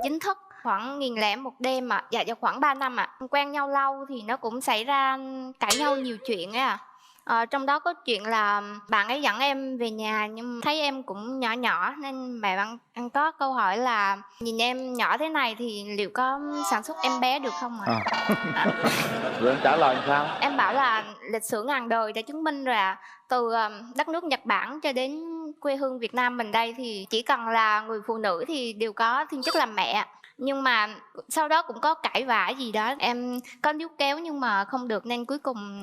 chính thức khoảng 1000 một đêm ạ. Dạ khoảng 3 năm ạ. Quen nhau lâu thì nó cũng xảy ra cãi nhau nhiều chuyện ấy ạ. Trong đó có chuyện là bạn ấy dẫn em về nhà nhưng thấy em cũng nhỏ nhỏ nên mẹ bạn ăn có câu hỏi là nhìn em nhỏ thế này thì liệu có sản xuất em bé được không ạ? Rồi em trả lời sao? Em bảo là lịch sử ngàn đời đã chứng minh rồi ạ. Từ đất nước Nhật Bản cho đến quê hương Việt Nam mình đây thì chỉ cần là người phụ nữ thì đều có thiên chức làm mẹ. Nhưng mà sau đó cũng có cãi vã gì đó, em có níu kéo nhưng mà không được nên cuối cùng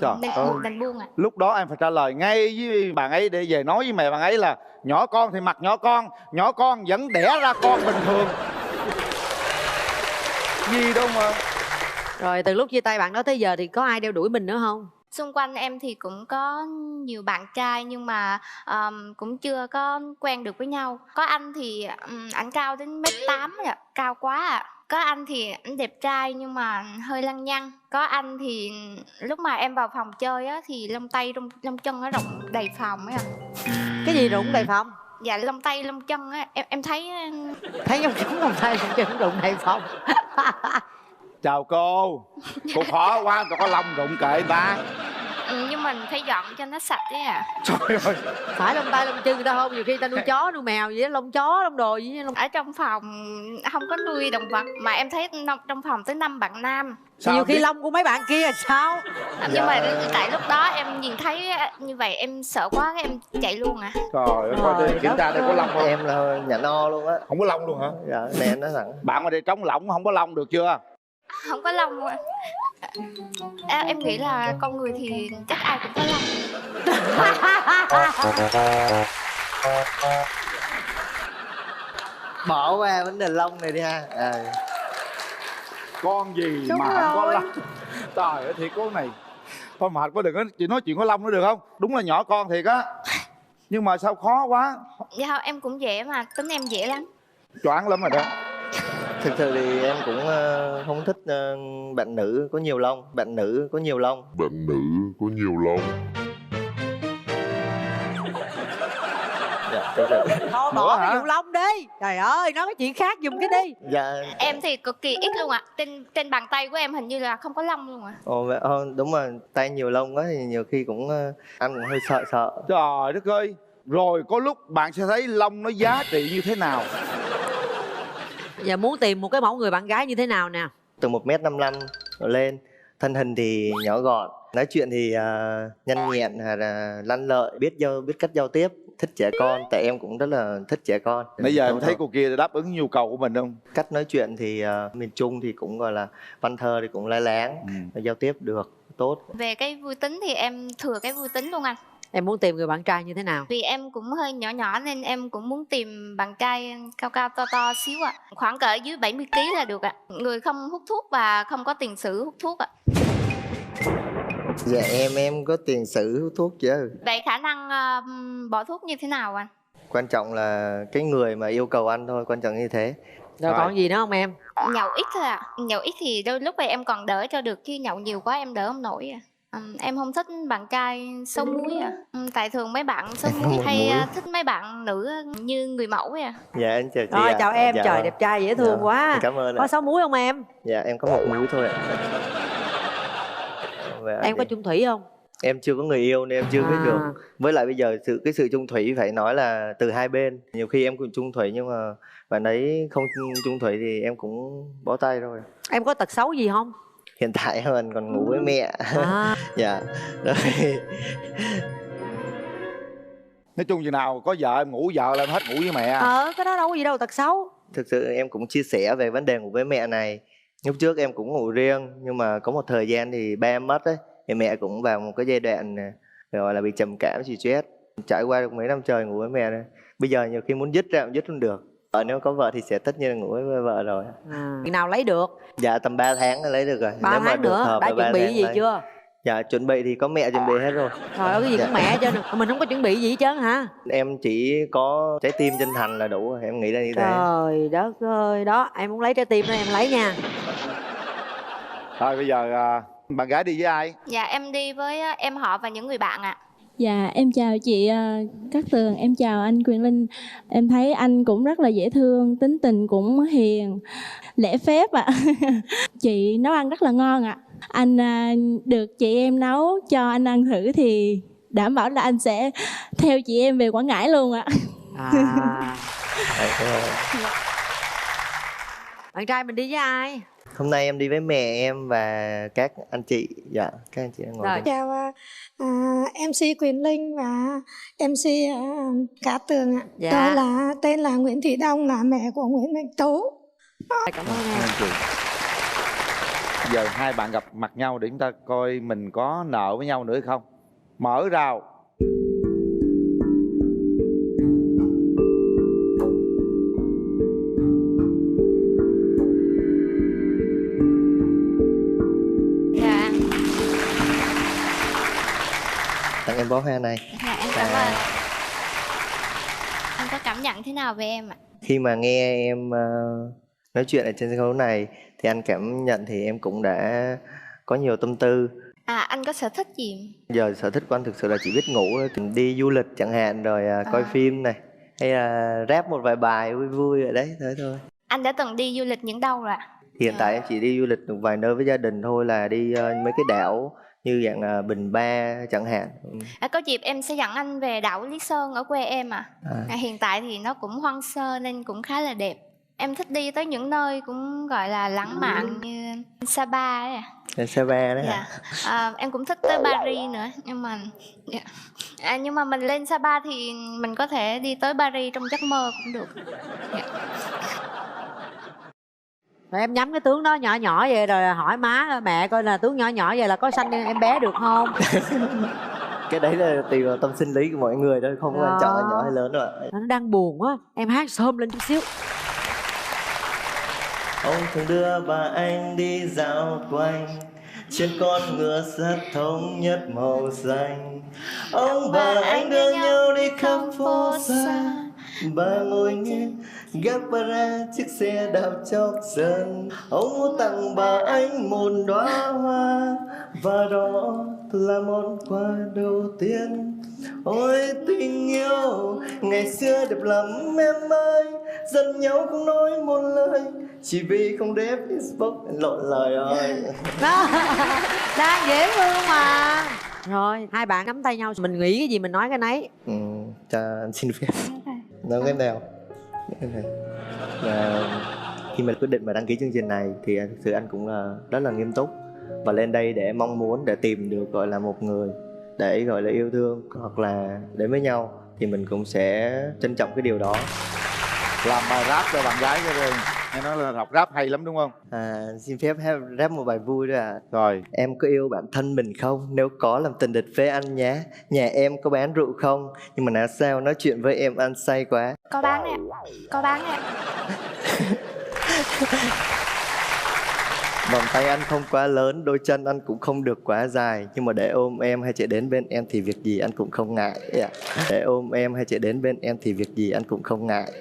đành buông ạ. Lúc đó em phải trả lời ngay với bạn ấy để về nói với mẹ bạn ấy là nhỏ con thì mặc nhỏ con vẫn đẻ ra con bình thường. Gì đâu mà. Rồi từ lúc chia tay bạn đó tới giờ thì có ai đeo đuổi mình nữa không? Xung quanh em thì cũng có nhiều bạn trai nhưng mà cũng chưa có quen được với nhau. Có anh thì ảnh cao đến 1m8 ạ, cao quá ạ. Có anh thì ảnh đẹp trai nhưng mà hơi lăng nhăng. Có anh thì lúc mà em vào phòng chơi á thì lông tay lông chân nó rụng đầy phòng ấy ạ. Cái gì rụng đầy phòng? Dạ lông tay lông chân á, em thấy giống chúng lông tay lông chân rụng đầy phòng. Chào cô khó quá, có lông rụng kệ người ta. Nhưng mình phải dọn cho nó sạch đấy ạ. Trời ơi, phải lông tay lông chân người ta không? Nhiều khi ta nuôi chó nuôi mèo vậy đó, lông chó lông đồ gì lông... Ở trong phòng không có nuôi động vật mà em thấy trong phòng tới 5 bạn nam. Sao nhiều khi lông của mấy bạn kia là sao? Nhưng mà tại lúc đó em nhìn thấy như vậy em sợ quá cái em chạy luôn à. Trời ơi, coi đi kiểm tra đây có lông không? Em là nhà no luôn á. Không có lông luôn hả? Dạ, nè nó thẳng. Bạn ở đây trống lỏng không có lông được chưa? Không có lông ạ. Em nghĩ là con người thì chắc ai cũng có lông. Bỏ qua vấn đề lông này đi ha. Con gì đúng mà rồi. không có lông? Trời ơi thiệt cô này. Thôi mệt quá, đừng có chị nói chuyện có lông nữa được không? Đúng là nhỏ con thiệt á. Nhưng mà sao khó quá? Dạ em cũng dễ mà, tính em dễ lắm. Choáng lắm rồi đó. Thực sự thì em cũng không thích bạn nữ có nhiều lông. Bạn nữ có nhiều lông. Dạ, thôi bỏ cái vụ lông đi. Trời ơi, nói cái chuyện khác giùm cái đi. dạ. Em thì cực kỳ ít luôn ạ. Trên bàn tay của em hình như là không có lông luôn ạ. Đúng rồi, tay nhiều lông quá thì nhiều khi cũng ăn cũng hơi sợ. Trời đất ơi. Rồi có lúc bạn sẽ thấy lông nó giá trị như thế nào. Giờ muốn tìm một cái mẫu người bạn gái như thế nào nè? Từ 1m55 lên, thân hình thì nhỏ gọn, nói chuyện thì nhanh nhẹn, lanh lợi, biết cách giao tiếp, thích trẻ con, tại em cũng rất là thích trẻ con. Nãy giờ em thấy cô kia đáp ứng nhu cầu của mình không? Cách nói chuyện thì miền Trung thì cũng gọi là văn thơ thì cũng lai láng, giao tiếp được tốt. Về cái vui tính thì em thừa cái vui tính luôn anh. Em muốn tìm người bạn trai như thế nào? Vì em cũng hơi nhỏ nhỏ nên em cũng muốn tìm bạn trai cao cao to xíu ạ. Khoảng cỡ dưới 70 kg là được ạ. Người không hút thuốc và không có tiền sử hút thuốc ạ. Dạ em có tiền sử hút thuốc chứ. Vậy khả năng bỏ thuốc như thế nào anh? Quan trọng là cái người mà yêu cầu anh thôi, quan trọng như thế. Rồi còn gì nữa không em? Nhậu ít thôi ạ. Nhậu ít thì đôi lúc này em còn đỡ cho được chứ nhậu nhiều quá em đỡ không nổi à. Em không thích bạn trai xấu múi à. Tại thường mấy bạn xấu múi hay thích mấy bạn nữ như người mẫu à. Dạ em chào chị. Rồi chào em, dạ. trời đẹp trai dễ thương quá. Cảm ơn. Có 6 múi không em? Dạ em có 1 múi thôi ạ. Em có chung thủy không? Em chưa có người yêu nên em chưa biết được. Với lại bây giờ cái sự chung thủy phải nói là từ hai bên. Nhiều khi em cũng chung thủy nhưng mà bạn ấy không chung thủy thì em cũng bó tay rồi. Em có tật xấu gì không? Hiện tại mình còn ngủ với mẹ. Dạ. Rồi. Nói chung chừng nào có vợ em ngủ vợ là em hết ngủ với mẹ. Cái đó đâu có gì đâu tật xấu. Thực sự em cũng chia sẻ về vấn đề ngủ với mẹ này. Lúc trước em cũng ngủ riêng nhưng mà có một thời gian thì ba em mất ấy, thì mẹ cũng vào một cái giai đoạn gọi là bị trầm cảm stress. Trải qua được mấy năm trời ngủ với mẹ này. Bây giờ nhiều khi muốn dứt ra cũng dứt không được. Nếu có vợ thì sẽ tất nhiên là ngủ với vợ rồi. Khi nào lấy được? Dạ tầm 3 tháng là lấy được rồi. 3 tháng nữa, đã chuẩn bị gì chưa? Dạ chuẩn bị thì có mẹ chuẩn bị hết rồi. Trời ơi cái gì cũng mẹ cho được. Mình không có chuẩn bị gì hết trơn hả? Em chỉ có trái tim chân thành là đủ rồi, em nghĩ là như thế. Trời đất ơi, đó em muốn lấy trái tim đó em lấy nha. Thôi bây giờ bạn gái đi với ai? Dạ em đi với em họ và những người bạn ạ. Dạ, em chào chị Cát Tường, em chào anh Quyền Linh. Em thấy anh cũng rất là dễ thương, tính tình cũng hiền, lễ phép ạ. Chị nấu ăn rất là ngon ạ. Anh được chị em nấu cho anh ăn thử thì đảm bảo là anh sẽ theo chị em về Quảng Ngãi luôn ạ. Bạn trai mình đi với ai? Hôm nay em đi với mẹ em và các anh chị. Dạ, các anh chị đang ngồi Rồi. đây. Chào MC Quyền Linh và MC Cát Tường ạ. Dạ. Tôi là tên là Nguyễn Thị Đông, là mẹ của Nguyễn Mạnh Tú. Cảm ơn em. Chị. Giờ hai bạn gặp mặt nhau để chúng ta coi mình có nợ với nhau nữa hay không. Mở rào. Dạ. Tặng em bó hoa này. Dạ, em cảm ơn. Anh có cảm nhận thế nào về em ạ? Khi mà nghe em nói chuyện ở trên sân khấu này thì anh cảm nhận thì em cũng đã có nhiều tâm tư. Anh có sở thích gì? Giờ sở thích của anh thực sự là chỉ biết ngủ thôi. Đi du lịch chẳng hạn, rồi coi phim này, hay là rap một vài bài vui vui ở đấy, thế thôi. Anh đã từng đi du lịch những đâu rồi ạ? Hiện tại em chỉ đi du lịch một vài nơi với gia đình thôi, là đi mấy cái đảo như dạng Bình Ba chẳng hạn. Có dịp em sẽ dẫn anh về đảo Lý Sơn ở quê em ạ. Hiện tại thì nó cũng hoang sơ nên cũng khá là đẹp. Em thích đi tới những nơi cũng gọi là lãng mạn như Sapa ấy. Sapa đấy Dạ. hả? Em cũng thích tới Paris nữa, nhưng mà mình lên Sapa thì mình có thể đi tới Paris trong giấc mơ cũng được. Dạ. Rồi em nhắm cái tướng đó nhỏ nhỏ vậy rồi hỏi má mẹ coi là tướng nhỏ nhỏ vậy là có sanh em bé được không? Cái đấy là tùy vào tâm sinh lý của mọi người thôi, không quan trọng là nhỏ hay lớn đâu ạ. Nó đang buồn quá, em hát sớm lên chút xíu. Ông thường đưa bà anh đi dạo quanh trên con ngựa rất thống nhất màu xanh. Ông bà anh đưa nhau đi khắp phố xa, bà ngồi nghe gác ra chiếc xe đạp chóc sân. Ông muốn tặng bà anh một đóa hoa, và đó là món quà đầu tiên. Ôi tình yêu ngày xưa đẹp lắm em ơi, giận nhau không nói một lời, chỉ vì không để Facebook lộn lời ơi. Đó, đang dễ thương mà. Rồi hai bạn nắm tay nhau, mình nghĩ cái gì mình nói cái nấy. Cho anh xin phép nói cái nào. Và khi mà quyết định mà đăng ký chương trình này thì thực sự anh cũng là rất là nghiêm túc và lên đây để mong muốn để tìm được gọi là một người để gọi là yêu thương hoặc là đến với nhau, thì mình cũng sẽ trân trọng cái điều đó. Làm bài rap cho bạn gái cho rồi. Nghe nói là đọc rap hay lắm đúng không? Xin phép rap một bài vui thôi ạ. Rồi. Em có yêu bản thân mình không? Nếu có làm tình địch với anh nhé. Nhà em có bán rượu không? Nhưng mà nói sao nói chuyện với em anh say quá. Có bán nè, có bán nè. Vòng tay anh không quá lớn, đôi chân anh cũng không được quá dài, nhưng mà để ôm em hay chạy đến bên em thì việc gì anh cũng không ngại. Để ôm em hay chạy đến bên em thì việc gì anh cũng không ngại.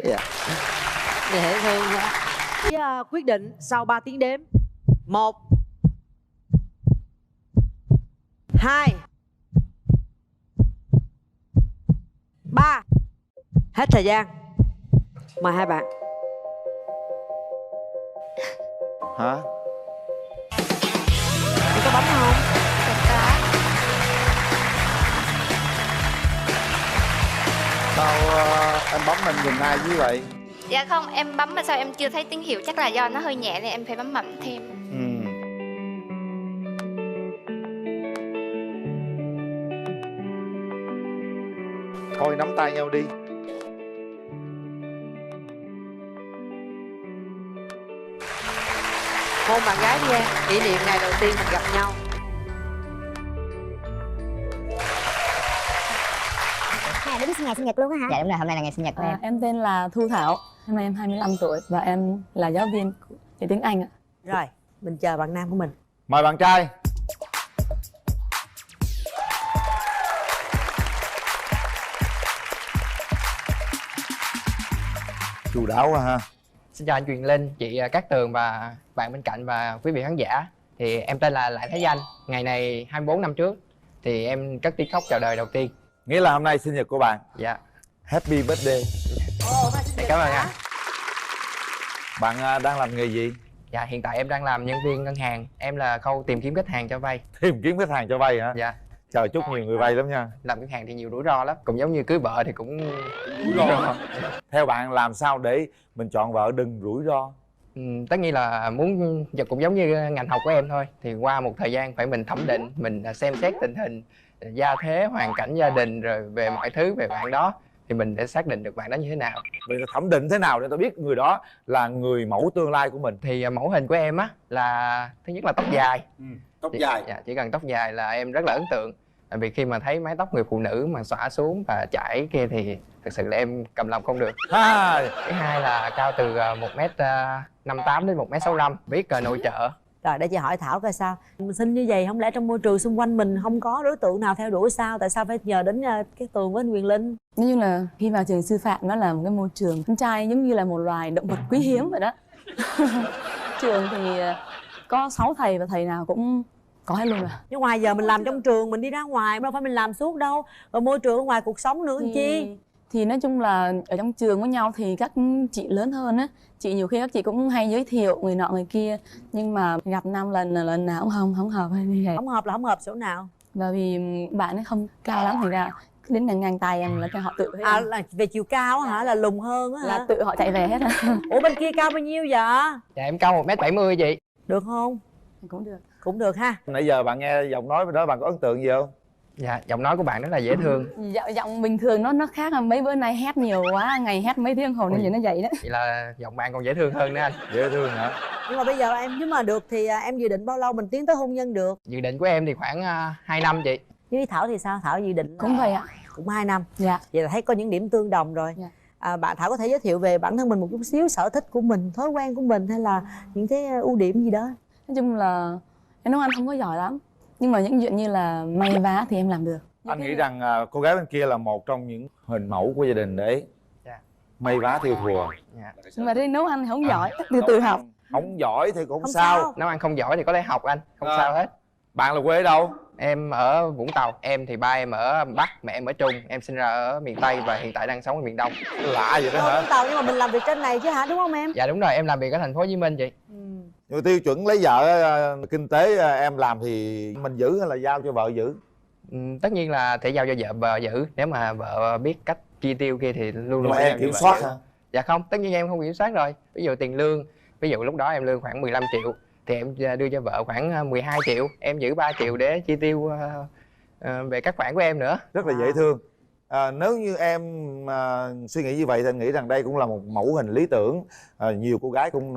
Dễ thương quá. Quyết định sau 3 tiếng đếm. 1 2 3. Hết thời gian. Mời hai bạn. Hả? Em có bấm không? Sao anh bấm mình nhìn ai như vậy? Dạ không, em bấm mà sao em chưa thấy tín hiệu, chắc là do nó hơi nhẹ nên em phải bấm mạnh thêm. Thôi nắm tay nhau đi. Hôn bạn gái đi em, kỷ niệm ngày đầu tiên mình gặp nhau. Đúng ngày sinh nhật luôn á hả? Dạ đúng rồi, hôm nay là ngày sinh nhật của em. Em tên là Thu Thảo, năm nay em 25 tuổi và em là giáo viên dạy tiếng Anh ạ. Rồi, mình chờ bạn nam của mình. Mời bạn trai. Chu đáo quá ha. Xin chào anh Quyền Linh, chị Cát Tường và bạn bên cạnh và quý vị khán giả. Thì em tên là Lại Thái Danh. Ngày này 24 năm trước thì em cất tiếng khóc chào đời đầu tiên. Nghĩa là hôm nay sinh nhật của bạn. Dạ. Happy birthday. Cảm ơn anh. Bạn đang làm nghề gì? Dạ, hiện tại em đang làm nhân viên ngân hàng. Em là khâu tìm kiếm khách hàng cho vay. Tìm kiếm khách hàng cho vay hả? Dạ. Trời, chúc nhiều người vay lắm nha. Làm ngân hàng thì nhiều rủi ro lắm. Cũng giống như cưới vợ thì cũng Rủi ro. Theo bạn làm sao để mình chọn vợ đừng rủi ro? Tất nhiên là muốn cũng giống như ngành học của em thôi. Thì qua một thời gian phải mình thẩm định, mình xem xét tình hình, gia thế, hoàn cảnh gia đình, rồi về mọi thứ về bạn đó, thì mình để xác định được bạn đó như thế nào. Vậy thẩm định thế nào để tôi biết người đó là người mẫu tương lai của mình? Thì mẫu hình của em á là thứ nhất là tóc dài. Tóc dài. Dạ, chỉ cần tóc dài là em rất là ấn tượng. Tại vì khi mà thấy mái tóc người phụ nữ mà xõa xuống và chải kia thì thực sự là em cầm lòng không được. Thứ hai là cao từ 1m58 đến 1m65, biết nội trợ. Rồi để chị hỏi Thảo coi sao. Mình sinh như vậy không lẽ trong môi trường xung quanh mình không có đối tượng nào theo đuổi sao? Tại sao phải nhờ đến cái Tường với anh Quyền Linh? Nói chung là khi vào trường sư phạm nó là một cái môi trường con trai giống như là một loài động vật quý hiếm vậy đó. Trường thì có 6 thầy và thầy nào cũng có hết luôn à. Nhưng ngoài giờ mình làm trong trường, mình đi ra ngoài đâu phải mình làm suốt đâu. Rồi môi trường ở ngoài cuộc sống nữa làm chi? Thì nói chung là ở trong trường với nhau thì các chị lớn hơn á, chị nhiều khi các chị cũng hay giới thiệu người nọ người kia, nhưng mà gặp 5 lần là lần nào cũng không hợp hay như vậy. Không hợp là không hợp chỗ nào? Và vì bạn ấy không cao lắm thành ra đến ngang tay em là cho họ tự À là về chiều cao hả? Là lùn hơn á hả? là tự họ chạy về hết á. Ủa bên kia cao bao nhiêu vậy? Dạ em cao 1m70 chị. Được không? Cũng được. Cũng được ha. Nãy giờ bạn nghe giọng nói bên đó bạn có ấn tượng gì không? Dạ, giọng nói của bạn rất là dễ thương. Giọng bình thường nó khác, là mấy bữa nay hét nhiều quá, ngày hét mấy tiếng hồ nên giờ nó vậy đó. Vậy là giọng bạn còn dễ thương hơn nữa anh. Dễ thương hả? Nhưng mà bây giờ em nếu mà được thì em dự định bao lâu mình tiến tới hôn nhân được? Dự định của em thì khoảng 2 năm chị. Với Thảo thì sao? Thảo dự định Cũng vậy ạ. Cũng 2 năm. Dạ. Vậy là thấy có những điểm tương đồng rồi. Dạ. Bạn Thảo có thể giới thiệu về bản thân mình một chút xíu, sở thích của mình, thói quen của mình hay là những cái ưu điểm gì đó? Nói chung là em nấu ăn không có giỏi lắm, nhưng mà những chuyện như là may vá thì em làm được. Anh nghĩ rằng cô gái bên kia là một trong những hình mẫu của gia đình đấy. Dạ. May vá theo thùa. Dạ. Nhưng mà đi nấu ăn thì không giỏi, từ từ học. Không giỏi thì cũng Không sao. sao. Nấu ăn không giỏi thì có thể học anh, không sao hết. Bạn là quê ở đâu? Em ở Vũng Tàu, em thì ba em ở Bắc, mẹ em ở Trung. Em sinh ra ở miền Tây và hiện tại đang sống ở miền Đông. Lạ vậy đó hả? Vũng Tàu nhưng mà mình làm việc trên này chứ hả, đúng không em? Dạ đúng rồi, em làm việc ở thành phố Hồ Chí Minh chị. Nhưng tiêu chuẩn lấy vợ kinh tế em làm thì mình giữ hay là giao cho vợ giữ? Tất nhiên là thể giao cho vợ giữ. Nếu mà vợ biết cách chi tiêu kia thì luôn luôn mà em kiểm soát hả? Dạ không, tất nhiên em không kiểm soát rồi. Ví dụ tiền lương, ví dụ lúc đó em lương khoảng 15 triệu thì em đưa cho vợ khoảng 12 triệu. Em giữ 3 triệu để chi tiêu về các khoản của em nữa. Rất là dễ thương. Nếu như em suy nghĩ như vậy thì anh nghĩ rằng đây cũng là một mẫu hình lý tưởng. Nhiều cô gái cũng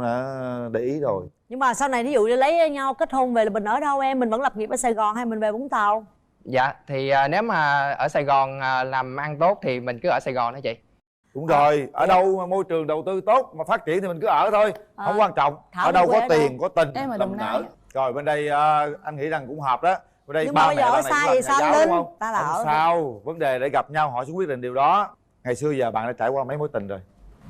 để ý rồi. Nhưng mà sau này ví dụ như lấy nhau kết hôn về là mình ở đâu em? Mình vẫn lập nghiệp ở Sài Gòn hay mình về Vũng Tàu? Dạ thì nếu mà ở Sài Gòn làm ăn tốt thì mình cứ ở Sài Gòn đó chị. Đúng rồi, ở đâu mà môi trường đầu tư tốt mà phát triển thì mình cứ ở thôi, không quan trọng. Thảo Ở đâu quê có ở tiền, có tình, Em ở tầm Đồng nở. Nai. Rồi bên đây anh nghĩ rằng cũng hợp đó. Bên đây Nhưng mà bây giờ ở xa vậy sao giáo, Linh? đúng không? Ta là Không ở sao, vấn đề để gặp nhau họ sẽ quyết định điều đó. Ngày xưa giờ bạn đã trải qua mấy mối tình rồi?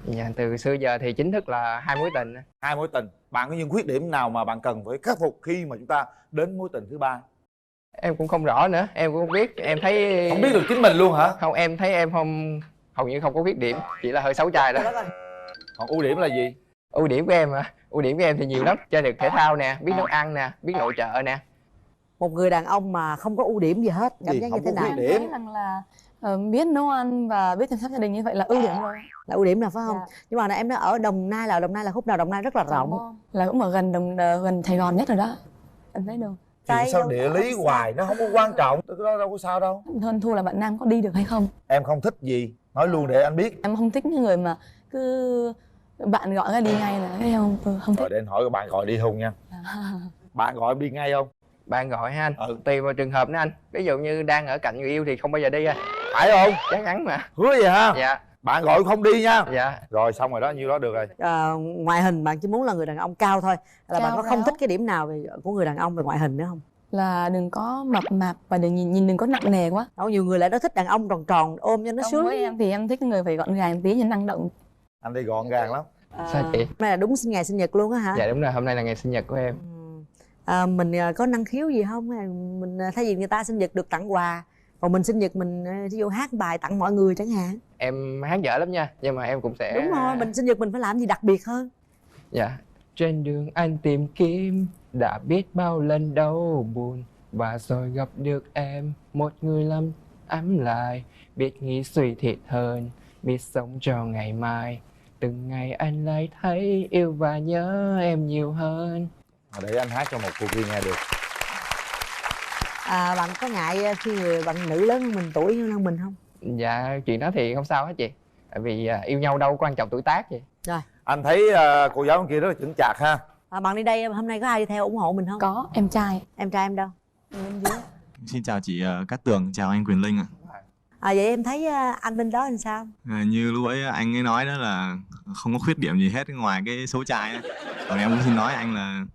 Dạ từ xưa giờ thì chính thức là 2 mối tình. 2 mối tình. Bạn có những khuyết điểm nào mà bạn cần phải khắc phục khi mà chúng ta đến mối tình thứ 3? Em cũng không rõ nữa, em cũng không biết. Em thấy Không biết được chính mình luôn hả? không, em thấy em không, hầu như không có khuyết điểm, chỉ là hơi xấu trai đó. Còn ưu điểm là gì? Ưu điểm của em hả? Ưu điểm của em thì nhiều lắm. Chơi được thể thao nè, biết nấu ăn nè, biết nội trợ nè. một người đàn ông mà không có ưu điểm gì hết, cảm giác như Không thế có nào? khuyết Em điểm. thấy rằng là biết nấu ăn và biết chăm sóc gia đình như vậy là ưu điểm rồi. Là ưu điểm nào phải không? Dạ. Nhưng mà em nói ở Đồng Nai là khúc nào? Đồng Nai rất là rộng. Là cũng ở gần Sài Gòn nhất rồi đó. Em thấy đâu. Thì Đây sao đâu địa có lý xa. hoài nó không có quan trọng, cái đó đâu có sao đâu. Hơn thua là bạn nam có đi được hay không. Em không thích gì, nói luôn để anh biết. Em không thích những người mà cứ bạn gọi ra đi ngay là cái không không Rồi thích. để anh hỏi bạn gọi đi hôn nha. Bạn gọi em đi ngay không? Bạn gọi ha anh. Ừ. Tùy vào trường hợp nữa anh. Ví dụ như đang ở cạnh người yêu thì không bao giờ đi anh. Phải không? Chắc chắn mà. Hứa vậy ha? Dạ. Bạn gọi không đi nha. Dạ. Rồi xong rồi đó, nhiêu đó được rồi. Ngoại hình bạn chỉ muốn là người đàn ông cao thôi, là bạn có Cao không ráo. thích cái điểm nào của người đàn ông về ngoại hình nữa không? Là đừng có mập mạp và đừng nhìn đừng có nặng nề quá. Đâu, nhiều người lại nó thích đàn ông tròn tròn ôm cho nó Còn sướng. với em thì em thích người phải gọn gàng tí nhưng năng động. Anh đi gọn gàng lắm. Sao chị? Hôm nay là đúng ngày sinh nhật luôn á hả? Dạ đúng rồi, hôm nay là ngày sinh nhật của em. Mình có năng khiếu gì không? Hay mình thay vì người ta sinh nhật được tặng quà Còn mình sinh nhật mình ví dụ hát bài tặng mọi người chẳng hạn. Em hát dở lắm nha, nhưng mà em cũng sẽ... Đúng rồi, mình sinh nhật mình phải làm gì đặc biệt hơn. Dạ. Trên đường anh tìm kiếm, đã biết bao lần đau buồn, và rồi gặp được em, một người làm ấm lại. Biết nghĩ suy thiệt hơn, biết sống cho ngày mai. Từng ngày anh lại thấy yêu và nhớ em nhiều hơn. Để anh hát cho một cô kia nghe được. Bạn có ngại khi người bạn nữ lớn hơn mình, tuổi hơn mình không? Dạ, chuyện đó thì không sao hết chị. Tại vì yêu nhau đâu quan trọng tuổi tác vậy. Rồi. Anh thấy cô giáo kia rất là chững chạc ha. Bạn đi đây hôm nay có ai đi theo ủng hộ mình không? Có, em trai. Em trai em đâu? Bên dưới. Xin chào chị Cát Tường, chào anh Quyền Linh ạ. Vậy em thấy anh bên đó làm sao? Như lúc ấy anh ấy nói đó là không có khuyết điểm gì hết ngoài cái số trai ấy. Còn em cũng xin nói anh là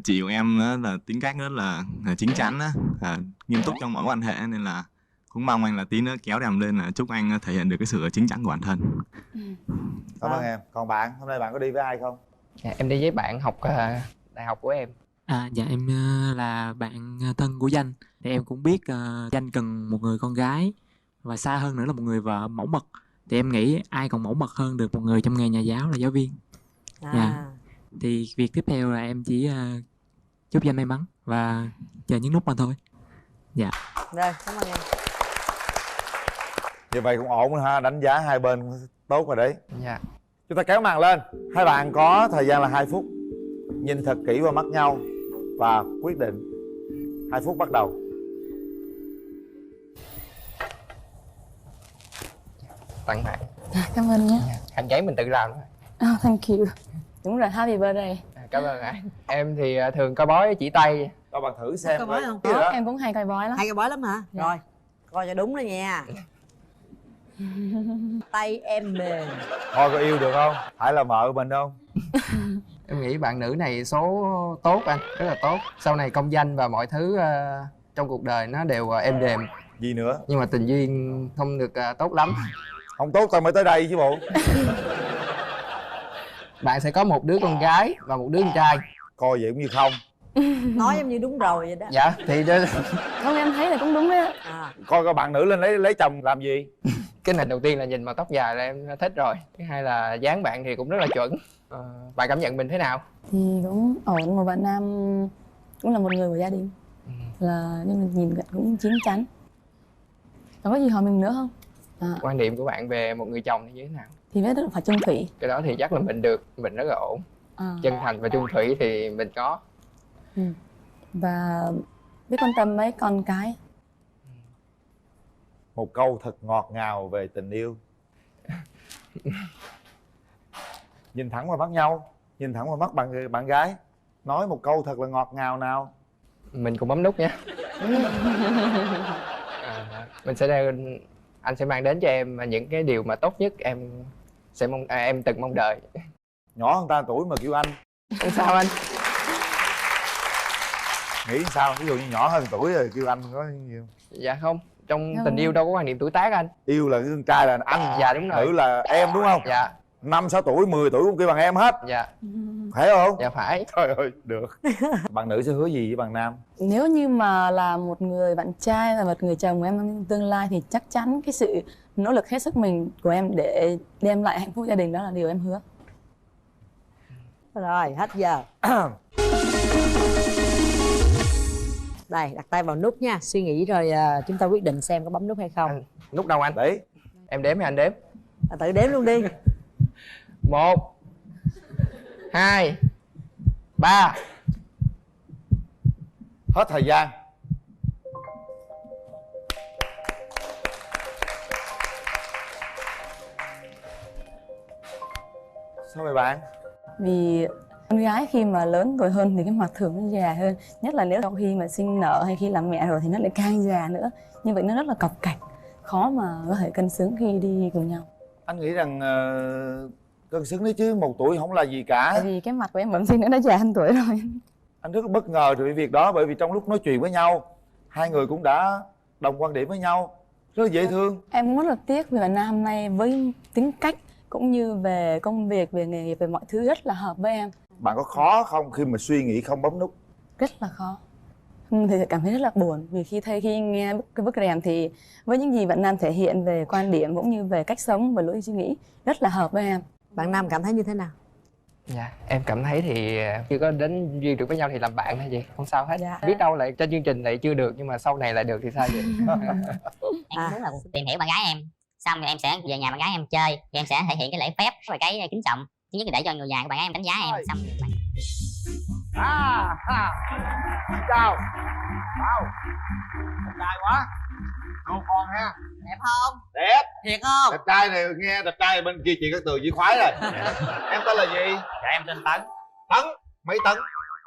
chị của em là tính cách rất là chính chắn á, nghiêm túc trong mọi quan hệ, nên là cũng mong anh là tí nữa kéo đàm lên là chúc anh thể hiện được cái sự chính chắn của bản thân. Cảm ơn em. Còn bạn, hôm nay bạn có đi với ai không? Dạ, em đi với bạn học đại học của em. Dạ em là bạn thân của Danh. Thì em cũng biết Danh cần một người con gái, và xa hơn nữa là một người vợ mẫu mực. Thì em nghĩ ai còn mẫu mực hơn được một người trong nghề nhà giáo là giáo viên. Dạ. Thì việc tiếp theo là em chỉ chúc Danh may mắn và chờ những lúc mà thôi. Dạ. Rồi, cảm ơn em. Như vậy cũng ổn rồi ha, đánh giá hai bên tốt rồi đấy. Dạ. Chúng ta kéo màn lên. Hai bạn có thời gian là 2 phút. Nhìn thật kỹ vào mắt nhau và quyết định. 2 phút bắt đầu. Tặng bạn. Cảm ơn nhé. Khăn giấy mình tự làm thôi. Thank you. Đúng rồi, happy birthday. Cảm ơn ạ. Em thì thường coi bói chỉ tay. Cho bạn thử xem. Coi bói không? Có, em cũng hay coi bói lắm. Hay coi bói lắm hả? Dạ. Rồi, coi cho đúng đó nha. Tay em mềm. Thôi có yêu được không? Phải là vợ mình không? Em nghĩ bạn nữ này số tốt anh, rất là tốt. Sau này công danh và mọi thứ trong cuộc đời nó đều êm đềm. Gì nữa? Nhưng mà tình duyên không được tốt lắm. Không tốt tao mới tới đây chứ bộ. Bạn sẽ có một đứa con gái và một đứa con trai. Coi vậy cũng như không. Nói giống như đúng rồi vậy đó. Dạ thì Không, em thấy là cũng đúng đấy. Coi coi bạn nữ lên lấy chồng làm gì? cái này đầu tiên là nhìn màu tóc dài là em thích rồi. Thứ hai là dáng bạn thì cũng rất là chuẩn. Bạn cảm nhận mình thế nào? Thì cũng ổn, một bạn nam cũng là một người của gia đình. Là nhưng mà nhìn cũng chín chắn. Còn có gì hỏi mình nữa không? Quan điểm của bạn về một người chồng như thế nào? Thì biết được phải chung thủy. Cái đó thì chắc là mình được, mình rất là ổn. Chân thành và chung thủy thì mình có. Và biết quan tâm mấy con cái. Một câu thật ngọt ngào về tình yêu. Nhìn thẳng vào mắt nhau, nhìn thẳng vào mắt bạn gái, nói một câu thật là ngọt ngào nào. Mình cùng bấm nút nha. Mình sẽ anh sẽ mang đến cho em những cái điều mà tốt nhất em từng mong đợi. Nhỏ hơn ta tuổi mà kêu anh. Không sao anh. Nghĩ sao? Ví dụ như nhỏ hơn tuổi rồi kêu anh có nhiều. Dạ không. Trong tình yêu đâu có quan niệm tuổi tác anh. Yêu là con trai là anh. Dạ đúng rồi. Nữ là em đúng không? Dạ. 5, 6 tuổi, 10 tuổi cũng kêu bằng em hết. Dạ. Phải không? Dạ phải. Trời ơi, được. Bạn nữ sẽ hứa gì với bạn nam? Nếu như mà là một người bạn trai, là một người chồng của em trong tương lai thì chắc chắn cái sự nỗ lực hết sức mình của em để đem lại hạnh phúc gia đình đó là điều em hứa. Rồi, hết giờ. Đây, đặt tay vào nút nha. Suy nghĩ rồi chúng ta quyết định xem có bấm nút hay không. Nút đâu anh? Đấy. Em đếm hay anh đếm? Tự đếm luôn đi. 1 2 3. Hết thời gian. Sao vậy bạn? Vì con gái khi mà lớn tuổi hơn thì cái mặt thường nó già hơn. Nhất là nếu sau khi mà sinh nở hay khi làm mẹ rồi thì nó lại càng già nữa. Như vậy nó rất là cọc cạch, khó mà có thể cân xứng khi đi cùng nhau. Anh nghĩ rằng cân xứng đấy chứ, 1 tuổi không là gì cả. Tại vì cái mặt của em bẩm sinh đã già hơn tuổi rồi. Anh rất là bất ngờ về việc đó, bởi vì trong lúc nói chuyện với nhau, hai người cũng đã đồng quan điểm với nhau, rất là dễ thương. Em cũng rất là tiếc vì bạn nam này với tính cách cũng như về công việc, về nghề nghiệp, về mọi thứ rất là hợp với em. Bạn có khó không khi mà suy nghĩ không bấm nút? Rất là khó. Thì cảm thấy rất là buồn vì khi nghe cái bức rèm thì với những gì bạn Nam thể hiện về quan điểm cũng như về cách sống và lối suy nghĩ rất là hợp với em. Bạn Nam cảm thấy như thế nào? Dạ, em cảm thấy thì chưa có đến duyên được với nhau thì làm bạn thôi chị, không sao hết. Dạ. Biết đâu lại trên chương trình lại chưa được nhưng mà sau này lại được thì sao vậy? Em muốn là tìm hiểu bạn gái em, xong rồi em sẽ về nhà bạn gái em chơi, thì em sẽ thể hiện cái lễ phép và cái kính trọng. Thứ nhất là để cho người nhà của bạn gái em đánh giá em, xong rồi bạn... Chào. Wow. Đẹp trai quá. Không con ha. Đẹp không? Đẹp. Thiệt không? Đẹp trai này nghe đẹp trai bên kia chị Cát Tường chỉ khoái rồi. Em tên là gì? Dạ em tên Tấn. Tấn. Mấy tấn?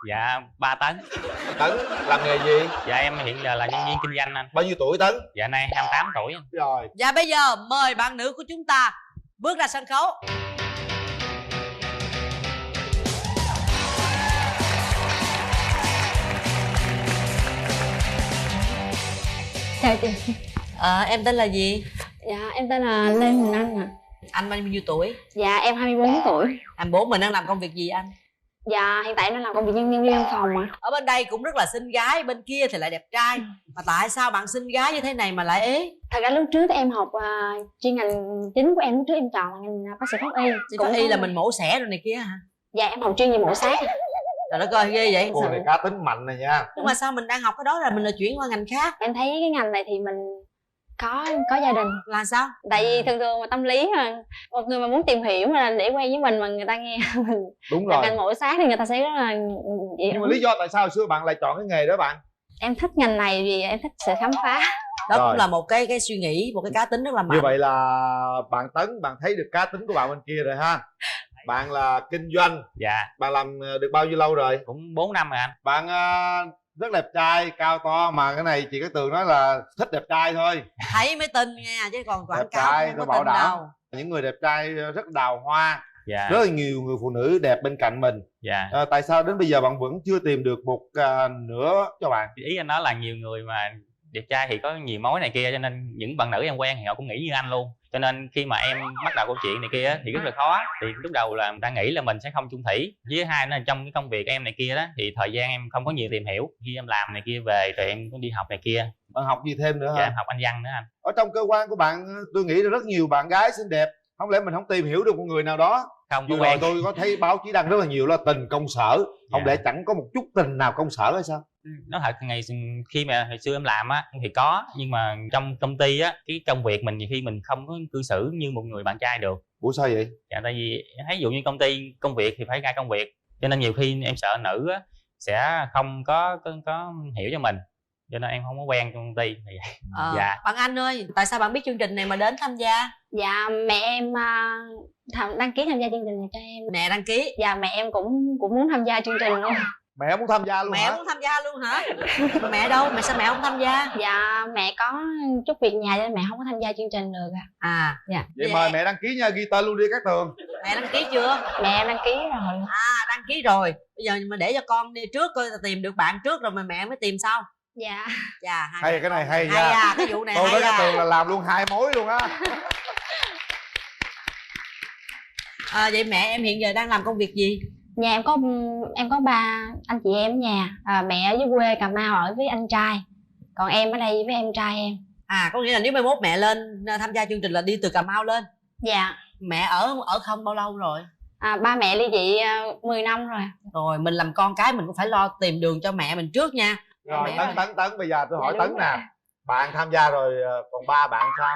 Dạ 3 tấn. Tấn làm nghề gì? Dạ em hiện giờ là nhân viên kinh doanh anh. Bao nhiêu tuổi Tấn? Dạ nay 28 tuổi anh. Rồi. Và bây giờ mời bạn nữ của chúng ta bước ra sân khấu. Chào chị. Em tên là gì? Dạ em tên là Lê Huỳnh Anh ạ. Anh bao nhiêu tuổi? Dạ em 24 tuổi. Anh bố mình đang làm công việc gì anh? Dạ hiện tại em đang làm công việc nhân viên văn phòng ạ. Ở bên đây cũng rất là xinh gái, bên kia thì lại đẹp trai. Mà tại sao bạn xinh gái như thế này mà lại ế? Thật ra lúc trước thì em học chuyên ngành chính của em, lúc trước em chọn là ngành bác sĩ pháp y. Pháp y là mình mổ xẻ rồi này kia hả? Dạ em học chuyên về mổ xác. Trời đất ơi ghê vậy. Cô này cá tính mạnh này nha. Nhưng mà sao mình đang học cái đó là mình lại chuyển qua ngành khác? Em thấy cái ngành này thì mình có gia đình. Là sao? Tại vì thường thường mà tâm lý mà một người mà muốn tìm hiểu mà để quen với mình mà người ta nghe mình đúng là rồi ngành mổ xác thì người ta sẽ rất là nhưng mà lý do tại sao hồi xưa bạn lại chọn cái nghề đó bạn? Em thích ngành này vì em thích sự khám phá. Đó rồi. Cũng là một cái suy nghĩ, một cái cá tính rất là mạnh. Như vậy là bạn Tấn, bạn thấy được cá tính của bạn bên kia rồi ha. Bạn là kinh doanh. Dạ. Bạn làm được bao nhiêu lâu rồi? Cũng 4 năm rồi anh. Bạn rất đẹp trai, cao to, mà cái này chị Cát Tường nói là thích đẹp trai thôi. Thấy mới tin nha, chứ còn quảng Đẹp cáo trai không tôi có bảo tin đảm. đâu. Những người đẹp trai rất đào hoa. Dạ. Rất là nhiều người phụ nữ đẹp bên cạnh mình. Dạ. Tại sao đến bây giờ bạn vẫn chưa tìm được một nửa cho bạn? Ý anh nói là nhiều người mà đẹp trai thì có nhiều mối này kia, cho nên những bạn nữ em quen thì họ cũng nghĩ như anh luôn. Cho nên khi mà em bắt đầu câu chuyện này kia thì rất là khó. Thì lúc đầu là người ta nghĩ là mình sẽ không chung thủy. Với hai nữa là trong cái công việc em này kia đó thì thời gian em không có nhiều tìm hiểu. Khi em làm này kia về rồi em có đi học này kia. Bạn học gì thêm nữa hả? Dạ em học Anh văn nữa anh. Ở trong cơ quan của bạn tôi nghĩ là rất nhiều bạn gái xinh đẹp. Không lẽ mình không tìm hiểu được một người nào đó? Không vừa rồi tôi có thấy báo chí đăng rất là nhiều là tình công sở. Không lẽ chẳng có một chút tình nào công sở hay sao? Nói thật ngày khi mà hồi xưa em làm á thì có, nhưng mà trong công ty á cái công việc mình nhiều khi mình không có cư xử như một người bạn trai được. Ủa sao vậy? Dạ tại vì ví dụ như công ty công việc thì phải ra công việc, cho nên nhiều khi em sợ nữ á sẽ không có hiểu cho mình, cho nên em không có quen trong công ty. Dạ. Bạn Anh ơi, tại sao bạn biết chương trình này mà đến tham gia? Dạ mẹ em đăng ký tham gia chương trình này cho em. Mẹ đăng ký? Dạ mẹ em cũng muốn tham gia chương trình luôn. Mẹ muốn tham gia luôn mẹ hả? Muốn tham gia luôn hả? Mẹ đâu? Mẹ sao mẹ không tham gia? Dạ mẹ có chút việc nhà nên mẹ không có tham gia chương trình được ạ. Dạ. Vậy mời mẹ đăng ký nha, ghi tên luôn đi Cát Tường. Mẹ đăng ký chưa? Mẹ em đăng ký rồi. Đăng ký rồi. Bây giờ mà để cho con đi trước coi tìm được bạn trước rồi mà mẹ mới tìm sau. Dạ. Dạ. Hay cái này hay nha. Hay cái vụ này tôi hay với Cát Tường là làm luôn 2 mối luôn á. Vậy mẹ em hiện giờ đang làm công việc gì? Nhà em có 3 anh chị em ở nhà. Mẹ ở dưới quê Cà Mau ở với anh trai, còn em ở đây với em trai em. Có nghĩa là nếu mai mốt mẹ lên tham gia chương trình là đi từ Cà Mau lên? Dạ. Mẹ ở không bao lâu rồi? Ba mẹ ly dị 10 năm rồi. Rồi mình làm con cái mình cũng phải lo tìm đường cho mẹ mình trước nha. Rồi Tấn bây giờ tôi hỏi Dạ, Tấn nè. Bạn tham gia rồi còn ba bạn sao?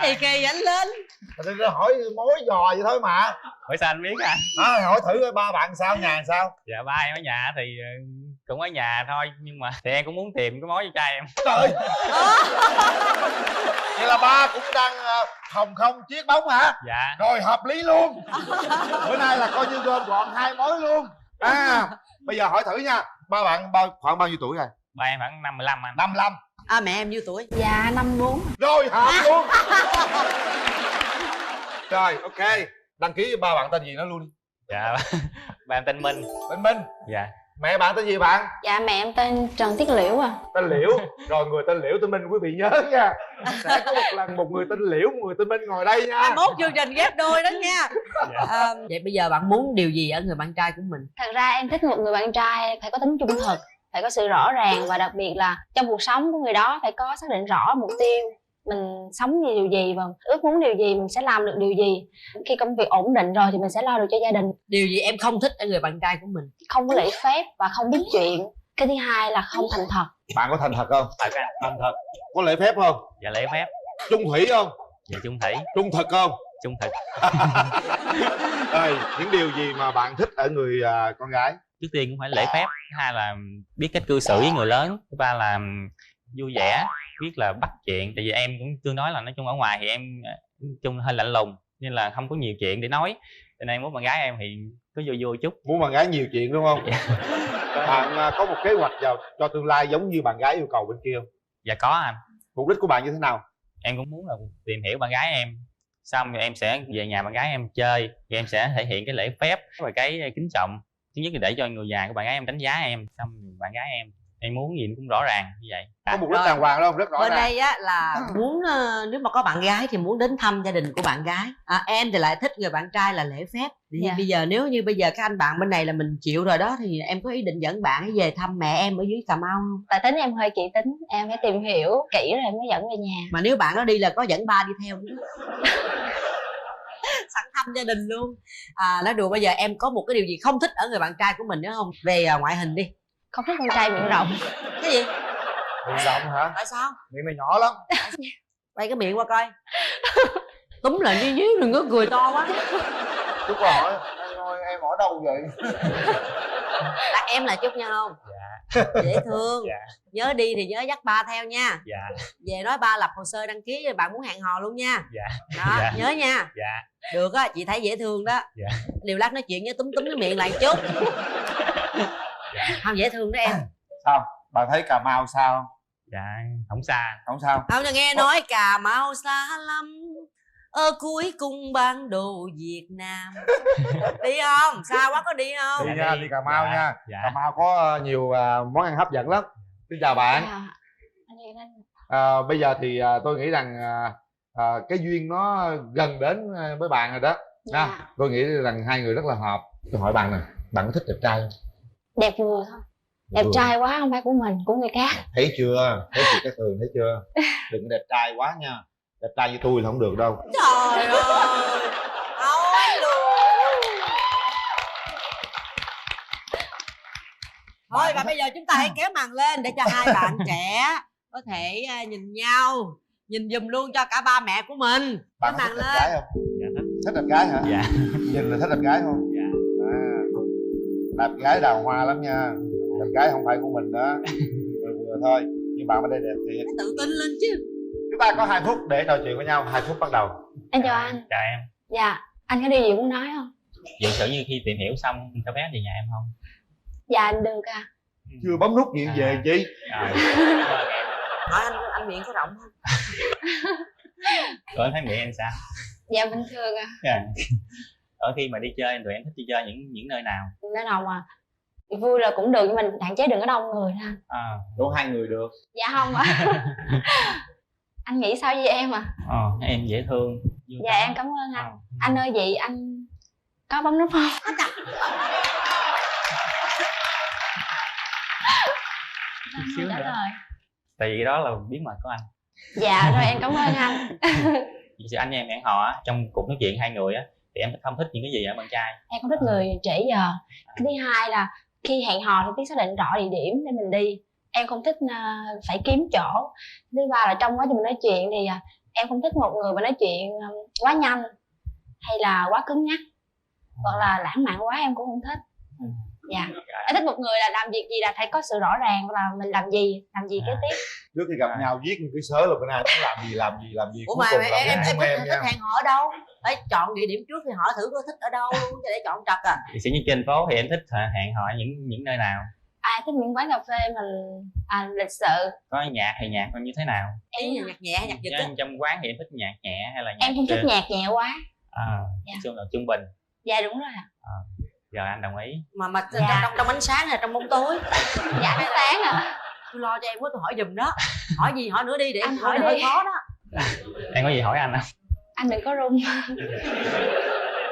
Thì kỳ anh lên. Tôi hỏi mối dò vậy thôi mà. Hỏi sao anh biết anh? Hỏi thử coi ba bạn sao, nhà sao? Dạ ba em ở nhà thì cũng ở nhà thôi, nhưng mà thì em cũng muốn tìm cái mối cho trai em. Trời. Vậy là ba cũng đang hồng không chiếc bóng hả? Dạ. Rồi hợp lý luôn. Bữa nay là coi như gom gọn 2 mối luôn. Bây giờ hỏi thử nha. Ba bạn khoảng bao nhiêu tuổi rồi? Ba em khoảng 55 anh. 55. Mẹ em nhiêu tuổi? Dạ 54. Rồi hợp luôn. Rồi ok. Đăng ký ba bạn tên gì nó luôn đi. Dạ ba em tên Minh. Tên Minh. Dạ. Mẹ bạn tên gì bạn? Dạ mẹ em tên Trần Tiết Liễu Tên Liễu. Rồi người tên Liễu tên Minh quý vị nhớ nha. Sẽ có một lần một người tên Liễu, một người tên Minh ngồi đây nha. Mốt chương trình ghép đôi đó nha. Vậy bây giờ bạn muốn điều gì ở người bạn trai của mình? Thật ra em thích một người bạn trai phải có tính trung thực, phải có sự rõ ràng, và đặc biệt là trong cuộc sống của người đó phải có xác định rõ mục tiêu, mình sống vì điều gì và ước muốn điều gì, mình sẽ làm được điều gì. Khi công việc ổn định rồi thì mình sẽ lo được cho gia đình. Điều gì em không thích ở người bạn trai của mình? Không có lễ phép và không biết chuyện. Cái thứ hai là không thành thật. Bạn có thành thật không? Thành thật. Có lễ phép không? Dạ lễ phép. Trung thủy không? Dạ trung thủy. Trung thực không? Trung thực. Những điều gì mà bạn thích ở người con gái? Trước tiên cũng phải lễ phép, thứ hai là biết cách cư xử với người lớn, thứ ba là vui vẻ, biết là bắt chuyện. Tại vì em cũng tương đối là nói chung ở ngoài thì em chung hơi lạnh lùng nên là không có nhiều chuyện để nói, cho nên muốn bạn gái em thì cứ vui vui chút. Muốn bạn gái nhiều chuyện đúng không? Bạn có một kế hoạch cho tương lai giống như bạn gái yêu cầu bên kia không? Dạ có anh. Mục đích của bạn như thế nào? Em cũng muốn là tìm hiểu bạn gái em, xong rồi em sẽ về nhà bạn gái em chơi, và em sẽ thể hiện cái lễ phép và cái kính trọng. Thứ nhất là để cho người nhà của bạn gái em đánh giá em, xong bạn gái em muốn gì cũng rõ ràng như vậy. Có mục đích đàng hoàng đâu, rất rõ ràng. Bên ràng. đây á là muốn nếu mà có bạn gái thì muốn đến thăm gia đình của bạn gái. Em thì lại thích người bạn trai là lễ phép. Bây giờ nếu như bây giờ các anh bạn bên này là mình chịu rồi đó, thì em có ý định dẫn bạn về thăm mẹ em ở dưới Cà Mau không? Tại tính em hơi kỹ tính, em phải tìm hiểu kỹ rồi em mới dẫn về nhà. Mà nếu bạn đó đi là có dẫn ba đi theo nữa. Sẵn thăm gia đình luôn. Nói đùa, bây giờ em có một cái điều gì không thích ở người bạn trai của mình nữa không? Về ngoại hình đi. Không thích con trai miệng rộng. Cái gì? Miệng rộng hả? Tại sao? Miệng này nhỏ lắm. Quay cái miệng qua coi. Túm lại như díu, đừng có cười to quá. Chút qua hỏi em ở đâu vậy? Là em là Trúc nha không? Dạ. Dễ thương. Dạ. Nhớ đi thì nhớ dắt ba theo nha. Dạ. Về nói ba lập hồ sơ đăng ký rồi bạn muốn hẹn hò luôn nha. Dạ. Đó, dạ. Nhớ nha. Dạ. Được á, chị thấy dễ thương đó. Dạ. Liều lát nói chuyện nhớ túm cái miệng lại chút. Không, dễ thương đó em. Sao? Bạn thấy Cà Mau sao không? Dạ, không xa. Không sao. Không cho nghe nói Cà Mau xa lắm, ở cuối cùng bản đồ Việt Nam. Đi không? Xa quá có đi không? Đi nha, đi Cà Mau nha. Dạ. Cà Mau có nhiều món ăn hấp dẫn lắm. Xin chào bạn. Bây giờ thì tôi nghĩ rằng cái duyên nó gần đến với bạn rồi đó. Nha. Tôi nghĩ rằng hai người rất là hợp. Tôi hỏi bạn nè, bạn có thích đẹp trai không? Đẹp vừa thôi. Đẹp trai quá không phải của mình, của người khác. Thấy chưa? Thấy chị Cát Tường thấy chưa? Đừng có đẹp trai quá nha. Đẹp trai như tôi là không được đâu. Trời ơi, nói luôn. Thôi và bây giờ chúng ta hãy kéo màn lên để cho hai bạn trẻ có thể nhìn nhau, nhìn giùm luôn cho cả ba mẹ của mình. Bạn kéo có màn thích đẹp gái không? Dạ thích. Thích đẹp gái hả? Dạ. Nhìn là thích đẹp gái không? Dạ. Đẹp gái đào hoa lắm nha. Đẹp gái không phải của mình đó. Vừa thôi. Nhưng bạn ở đây đẹp thiệt. Phải tự tin lên chứ. Chúng ta có 2 phút để trò chuyện với nhau. 2 phút bắt đầu. Em chào anh. Chào em. Dạ, anh có điều gì muốn nói không? Giả sử như khi tìm hiểu xong cho bé về nhà em không? Dạ anh được à. Chưa bấm nút gì về chi? Hỏi anh miệng có rộng không? Rồi em thấy miệng em sao? Dạ bình thường à. Dạ. Ở khi mà đi chơi tụi em thích đi chơi những nơi nào? Nơi nào mà vui là cũng được, nhưng mình hạn chế đừng có đông người ha. Đủ 2 người được. Dạ không ạ. Anh nghĩ sao với em à? Em dễ thương. Dạ em cảm ơn anh. Anh ơi vậy anh có bấm nút không? Xíu trả nữa. lời. Tại vì đó là bí mật của anh. Dạ rồi em cảm ơn anh. Vì anh em hẹn hò á, trong cuộc nói chuyện hai người á, thì em không thích những cái gì ở bạn trai? Em không thích người trễ giờ. Cái thứ hai là khi hẹn hò thì biết xác định rõ địa điểm để mình đi. Em không thích phải kiếm chỗ. Thứ ba là trong quá trình mình nói chuyện thì em không thích một người mà nói chuyện quá nhanh hay là quá cứng nhắc hoặc là lãng mạn quá, em cũng không thích. Dạ. Em thích một người là làm việc gì là phải có sự rõ ràng là mình làm gì kế tiếp. Trước khi gặp nhau viết một cái sớ là bữa nay muốn làm gì. Ủa mà em thích hẹn hò ở đâu? Phải chọn địa điểm trước thì hỏi thử có thích ở đâu luôn để chọn trật à. Thì sẽ như trên phố thì em thích hẹn hò những nơi nào? Thích những quán cà phê mình lịch sự. Có nhạc thì nhạc như thế nào? Em nhạc nhẹ hay nhạc giật á? Trong quán thì em thích nhạc nhẹ hay là nhạc? Em không thích nhạc nhẹ quá. Chung là trung bình. Dạ đúng rồi ạ. Rồi anh đồng ý. Mà trong ánh sáng hay trong bóng tối? Dạ ánh sáng ạ. Tôi lo cho em quá, tôi hỏi giùm đó. Hỏi gì hỏi nữa đi để anh em hỏi hơi đi. khó đó. Em có gì hỏi anh không? Anh đừng có run.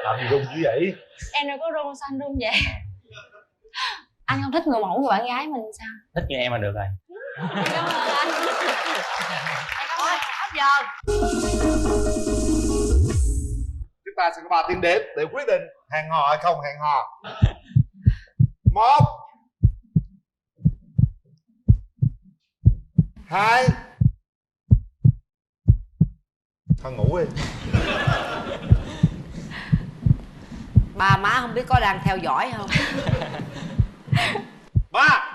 Làm gì run dữ vậy? Em đâu có run, sao anh run vậy? Anh không thích người mẫu của bạn gái mình sao? Thích như em là được rồi. Cảm ơn anh. Thôi, hết giờ. Chúng ta sẽ có 3 tiếng đếm để quyết định hẹn hò hay không hẹn hò. 1 2 Thôi ngủ đi. Ba má không biết có đang theo dõi không? 3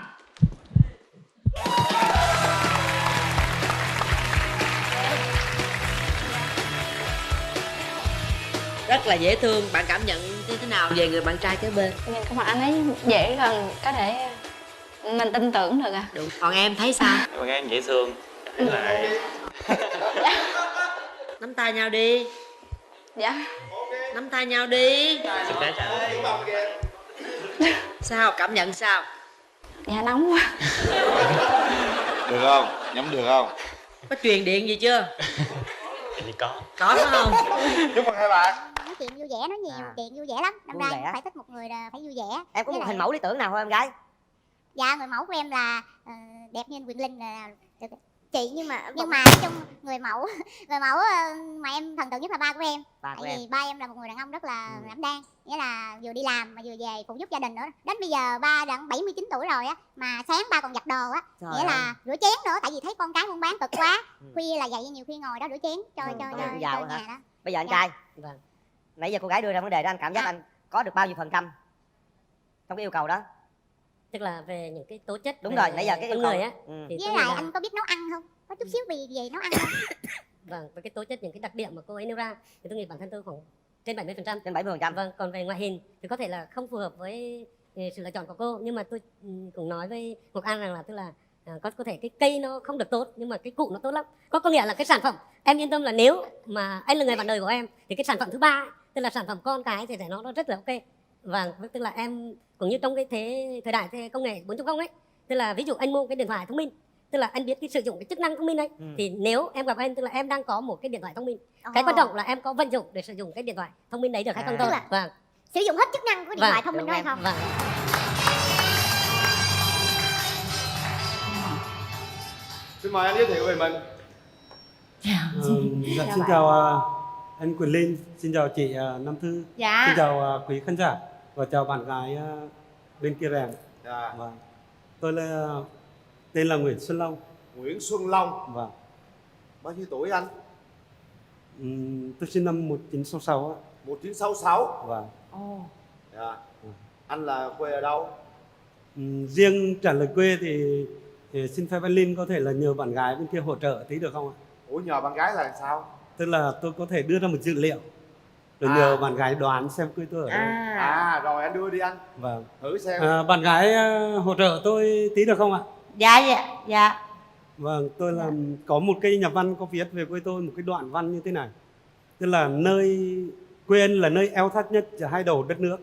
Rất là dễ thương. Bạn cảm nhận như thế nào về người bạn trai kế bên? Nhìn cái mặt anh ấy dễ gần, có thể mình tin tưởng được à. Đúng. Còn em thấy sao? Bạn gái em dễ thương. Lại Nắm tay nhau đi. Dạ. Nắm tay nhau đi. thực tế chả. Sao? Cảm nhận sao? Dạ nóng quá. Được không? Nhắm được không? Có truyền điện gì chưa? Thì có. Có phải không? Chúc mừng hai bạn. Nói chuyện vui vẻ, nói nhiều chuyện vui vẻ lắm. Đâm Vui ra vẻ. phải thích một người là phải vui vẻ. Em có Với một lại- hình mẫu lý tưởng nào không em gái? Dạ người mẫu của em là đẹp như anh Quyền Linh là được. Chị nhưng mà nói chung người mẫu mà em thần tượng nhất là ba của em. Ba của Tại em. vì ba em là một người đàn ông rất là đảm đang, nghĩa là vừa đi làm mà vừa về phụ giúp gia đình nữa. Đến bây giờ ba đã 79 tuổi rồi á, mà sáng ba còn giặt đồ á, Trời nghĩa ơi. là rửa chén nữa, tại vì thấy con cái buôn bán cực quá. Khuya là dậy nhiều khi ngồi đó rửa chén cho Bây giờ hả? nhà đó. Bây giờ anh Dạ. trai, vâng. Nãy giờ cô gái đưa ra vấn đề đó, anh cảm giác anh có được bao nhiêu phần trăm trong cái yêu cầu đó? Tức là về những cái tố chất. Đúng về rồi, nãy giờ cái yêu con cầu người á. Thì Với tôi nghĩ lại là- anh có biết nấu ăn không? Có chút xíu về nấu ăn không? Vâng, với cái tố chất, những cái đặc điểm mà cô ấy nêu ra thì tôi nghĩ bản thân tôi khoảng trên 70%. Trên 70%. Vâng, còn về ngoại hình thì có thể là không phù hợp với sự lựa chọn của cô, nhưng mà tôi cũng nói với Ngọc An rằng là tức là có thể cái cây nó không được tốt nhưng mà cái cụ nó tốt lắm. Có nghĩa là cái sản phẩm, em yên tâm là nếu mà anh là người bạn đời của em thì cái sản phẩm thứ ba, tức là sản phẩm con cái thì nó rất là ok. Và tức là em cũng như trong cái thời đại công nghệ 4.0 ấy, tức là ví dụ anh mua cái điện thoại thông minh, tức là anh biết cái sử dụng cái chức năng thông minh đấy, thì nếu em gặp anh tức là em đang có một cái điện thoại thông minh. Cái quan trọng là em có vận dụng để sử dụng cái điện thoại thông minh đấy được hay không thôi. Tức là Vâng. sử dụng hết chức năng của điện thoại thông minh đó hay không? Vâng. Xin mời anh giới thiệu về mình. Dạ, xin chào anh Quyền Linh, xin chào chị Nam Thư, Dạ. xin chào quý khán giả và chào bạn gái bên kia rèm. Dạ. Vâng. Tôi là tên là Nguyễn Xuân Long. Nguyễn Xuân Long. Vâng. Bao nhiêu tuổi anh? Tôi sinh năm 1966 ạ. 1966. Vâng. Dạ. Anh là quê ở đâu? Riêng trả lời quê thì xin phép anh Linh có thể là nhờ bạn gái bên kia hỗ trợ tí được không ạ? Ủa nhờ bạn gái là sao? Tức là tôi có thể đưa ra một dữ liệu rồi nhờ bạn gái đoán xem quê tôi ở đâu. Rồi anh đưa đi anh. Vâng. Thử xem. Bạn gái hỗ trợ tôi tí được không ạ? Dạ. Vâng, tôi là có một cái nhà văn có viết về quê tôi một cái đoạn văn như thế này. Tức là nơi quê anh là nơi eo thắt nhất giữa hai đầu đất nước.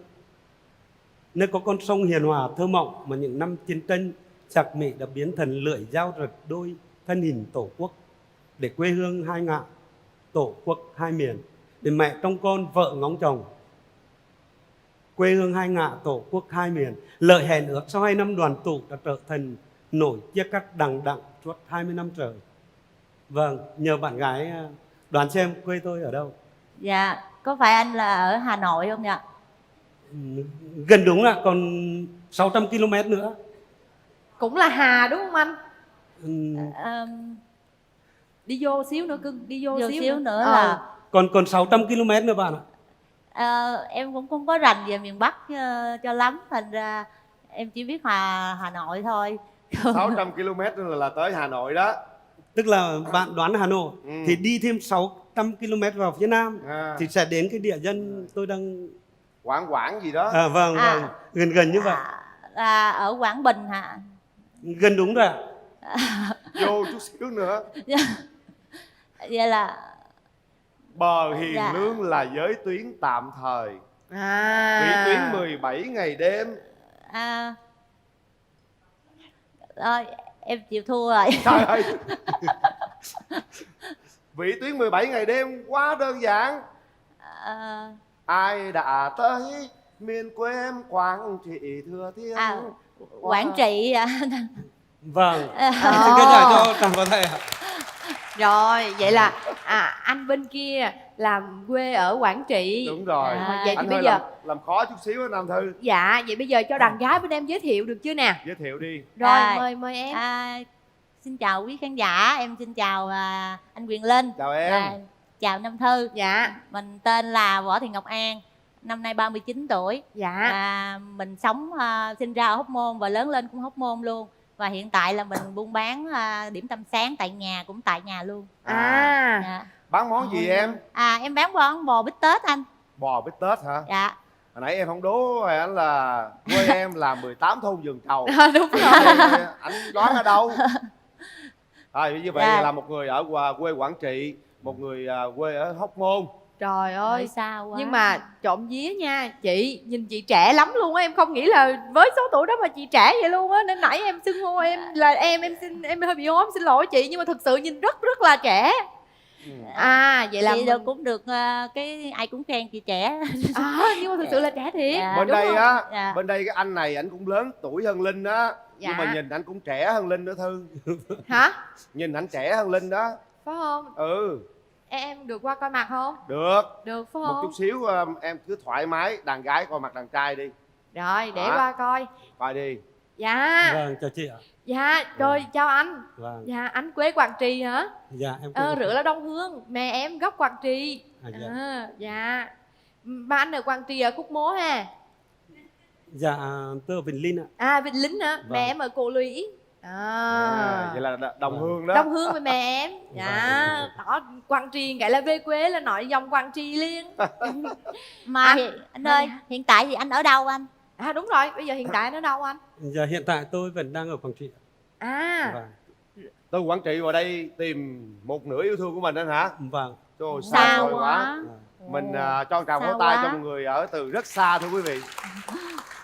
Nơi có con sông hiền hòa thơ mộng mà những năm chiến tranh giặc Mỹ đã biến thành lưỡi dao rạch đôi thân hình tổ quốc. Để quê hương hai ngả, tổ quốc hai miền. Để mẹ trông con, vợ ngóng chồng. Quê hương hai ngả, tổ quốc hai miền. Lợi hẹn ước sau 2 năm đoàn tụ đã trở thành nổi chia cắt đằng đẵng suốt 20 năm trời. Vâng, nhờ bạn gái đoán xem quê tôi ở đâu. Dạ, có phải anh là ở Hà Nội không nhỉ? Gần đúng ạ, còn 600 km nữa. Cũng là Hà đúng không anh? Đi vô xíu nữa cưng, đi vô xíu nữa là Còn 600 km nữa bạn ạ. em cũng không có rành về miền Bắc cho lắm, thành ra em chỉ biết Hà Nội thôi. 600 km nữa là tới Hà Nội đó. Tức là bạn đoán Hà Nội thì đi thêm 600 km vào phía Nam thì sẽ đến cái địa danh tôi đang Quảng gì đó. Vâng, gần như vậy. Là ở Quảng Bình hả? Gần đúng rồi ạ. Vô chút xíu nữa. Vậy là Bờ Hiền Dạ. Lương là giới tuyến tạm thời. Vĩ tuyến 17 ngày đêm. Thôi em chịu thua rồi. Trời ơi. Vĩ tuyến 17 ngày đêm quá đơn giản. ai đã tới miền quê em Quảng Trị Thừa Thiên. Quảng Trị ạ. Vâng, xin kết giải cho Trần Có Thể ạ. Rồi, vậy là anh bên kia làm quê ở Quảng Trị. Đúng rồi. Vậy thì Anh bây hơi giờ làm khó chút xíu Nam Thư. dạ, vậy bây giờ cho đàn gái bên em giới thiệu được chưa nè? Giới thiệu đi. Rồi, mời em. Xin chào quý khán giả, em xin chào anh Quyền Linh. Chào em. Chào Nam Thư. Dạ. Mình tên là Võ Thị Ngọc An, năm nay 39 tuổi. Dạ. Mình sống sinh ra ở Hóc Môn và lớn lên cũng Hóc Môn luôn. Và hiện tại là mình buôn bán điểm tâm sáng tại nhà, cũng tại nhà luôn. Dạ. Bán món gì em? Em bán món bò bít tết anh. Bò bít tết hả? Dạ. Hồi nãy em không đố anh là quê em là 18 thôn vườn trầu. Đúng rồi. Anh đoán ở đâu? Như vậy là một người ở quê Quảng Trị, một người quê ở Hóc Môn. Trời ơi, sao quá. Nhưng mà trộm vía nha, chị nhìn chị trẻ lắm luôn á, em không nghĩ là với số tuổi đó mà chị trẻ vậy luôn á, nên nãy em xưng hô em là em xin em hơi bị ốm, xin lỗi chị, nhưng mà thực sự nhìn rất là trẻ. Vậy là chị cũng được cái ai cũng khen chị trẻ. Nhưng mà thực sự là trẻ thiệt. Bên đây á, bên đây cái anh này anh cũng lớn tuổi hơn Linh á, nhưng mà nhìn anh cũng trẻ hơn Linh nữa Thư. Hả? Nhìn anh trẻ hơn Linh đó. Phải không? Em được qua coi mặt không? Được. Được phải không? Một chút xíu em cứ thoải mái, đàn gái coi mặt đàn trai đi. Rồi, để qua coi. Coi đi. Dạ. Vâng, chào chị ạ. Dạ, rồi chào anh. Vâng. Dạ, anh quê Quảng Trị hả? Dạ, em Rửa là Đông Hương, mẹ em gốc Quảng Trị. Dạ. Mà anh ở Quảng Trị ở Khúc Mố ha? Dạ, tôi ở Vĩnh Linh ạ. Vĩnh Linh hả? Mẹ em ở Cổ Lũy. Vậy là Đồng Hương đó. Đông Hương với mẹ em. Dạ. Đó, Quảng Trị cái là về quê là nói dòng Quảng Trị liền. Mà anh ơi, hiện tại thì anh ở đâu anh? Đúng rồi, bây giờ hiện tại anh ở đâu anh? Dạ, hiện tại tôi vẫn đang ở Quảng Trị. Từ Quảng Trị vào đây tìm một nửa yêu thương của mình anh hả? Vâng. Trời, xa xôi quá. Mình cho tràng vỗ tay cho một người ở từ rất xa thưa quý vị.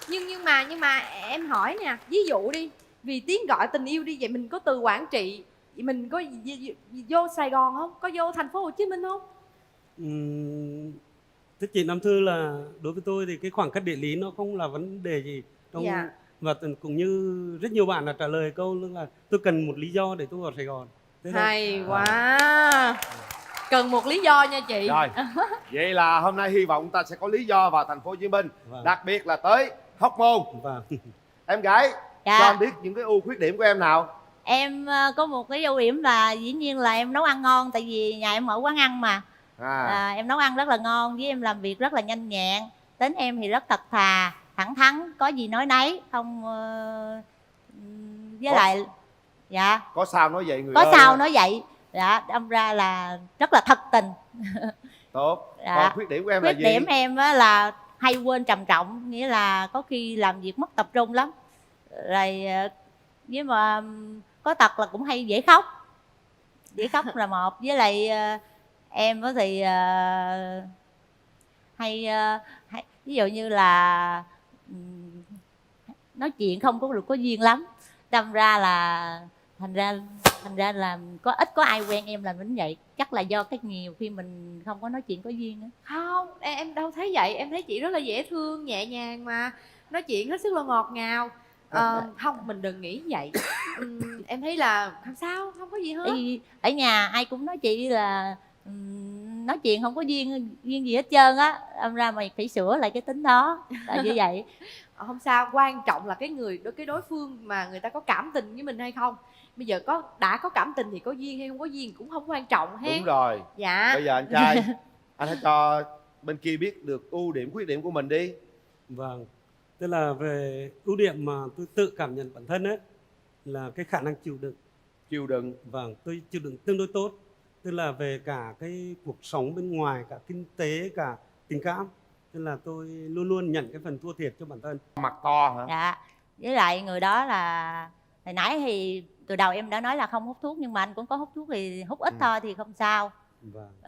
Nhưng mà em hỏi nè, ví dụ đi, vì tiếng gọi tình yêu đi, vậy mình có từ Quảng Trị, mình có vô Sài Gòn không? Có vô thành phố Hồ Chí Minh không? Thưa chị Nam Thư, là đối với tôi thì cái khoảng cách địa lý nó không là vấn đề gì trong và cũng như rất nhiều bạn là trả lời câu là tôi cần một lý do để tôi vào Sài Gòn. Hay quá. Cần một lý do nha chị. Rồi. Vậy là hôm nay hy vọng ta sẽ có lý do vào thành phố Hồ Chí Minh, đặc biệt là tới Hóc Môn. Em gái, cho anh biết những cái ưu khuyết điểm của em nào. Em có một cái ưu điểm là dĩ nhiên là em nấu ăn ngon, tại vì nhà em ở quán ăn mà. Em nấu ăn rất là ngon, với em làm việc rất là nhanh nhẹn. Tính em thì rất thật thà, thẳng thắn, có gì nói nấy, không với lại có sao nói vậy người có ơi. sao nói vậy. Đâm ra là rất là thật tình. Tốt. Còn khuyết điểm của em là gì? Khuyết điểm em là hay quên trầm trọng, nghĩa là có khi làm việc mất tập trung lắm. Rồi với mà có tật là cũng hay dễ khóc. Dễ khóc là một. Với lại em thì hay ví dụ như là nói chuyện không có duyên lắm. Đâm ra là thành ra là có ai quen em là vẫn vậy. Chắc là do cái nhiều khi mình không có nói chuyện có duyên á. Không, em đâu thấy vậy. Em thấy chị rất là dễ thương, nhẹ nhàng mà nói chuyện hết sức là ngọt ngào. Không, mình đừng nghĩ vậy. Em thấy là không sao, không có gì hết. Ở nhà ai cũng nói chị là nói chuyện không có duyên gì hết trơn á. Đâm ra mày phải sửa lại cái tính đó. Là như vậy. Không sao, quan trọng là cái đối phương mà người ta có cảm tình với mình hay không. Bây giờ đã có cảm tình thì có duyên hay không có duyên cũng không quan trọng hết. Đúng rồi. Dạ. Bây giờ anh trai, anh hãy cho bên kia biết được ưu điểm khuyết điểm của mình đi. Vâng. Tức là về ưu điểm mà tôi tự cảm nhận bản thân ấy là cái khả năng chịu đựng. Chịu đựng. Vâng, tôi chịu đựng tương đối tốt. Tức là về cả cái cuộc sống bên ngoài, cả kinh tế, cả tình cảm. Tức là tôi luôn luôn nhận cái phần thua thiệt cho bản thân. Mặt to hả? Dạ. Với lại người đó là hồi nãy thì từ đầu em đã nói là không hút thuốc, nhưng mà anh cũng có hút thuốc thì hút ít thôi thì không sao.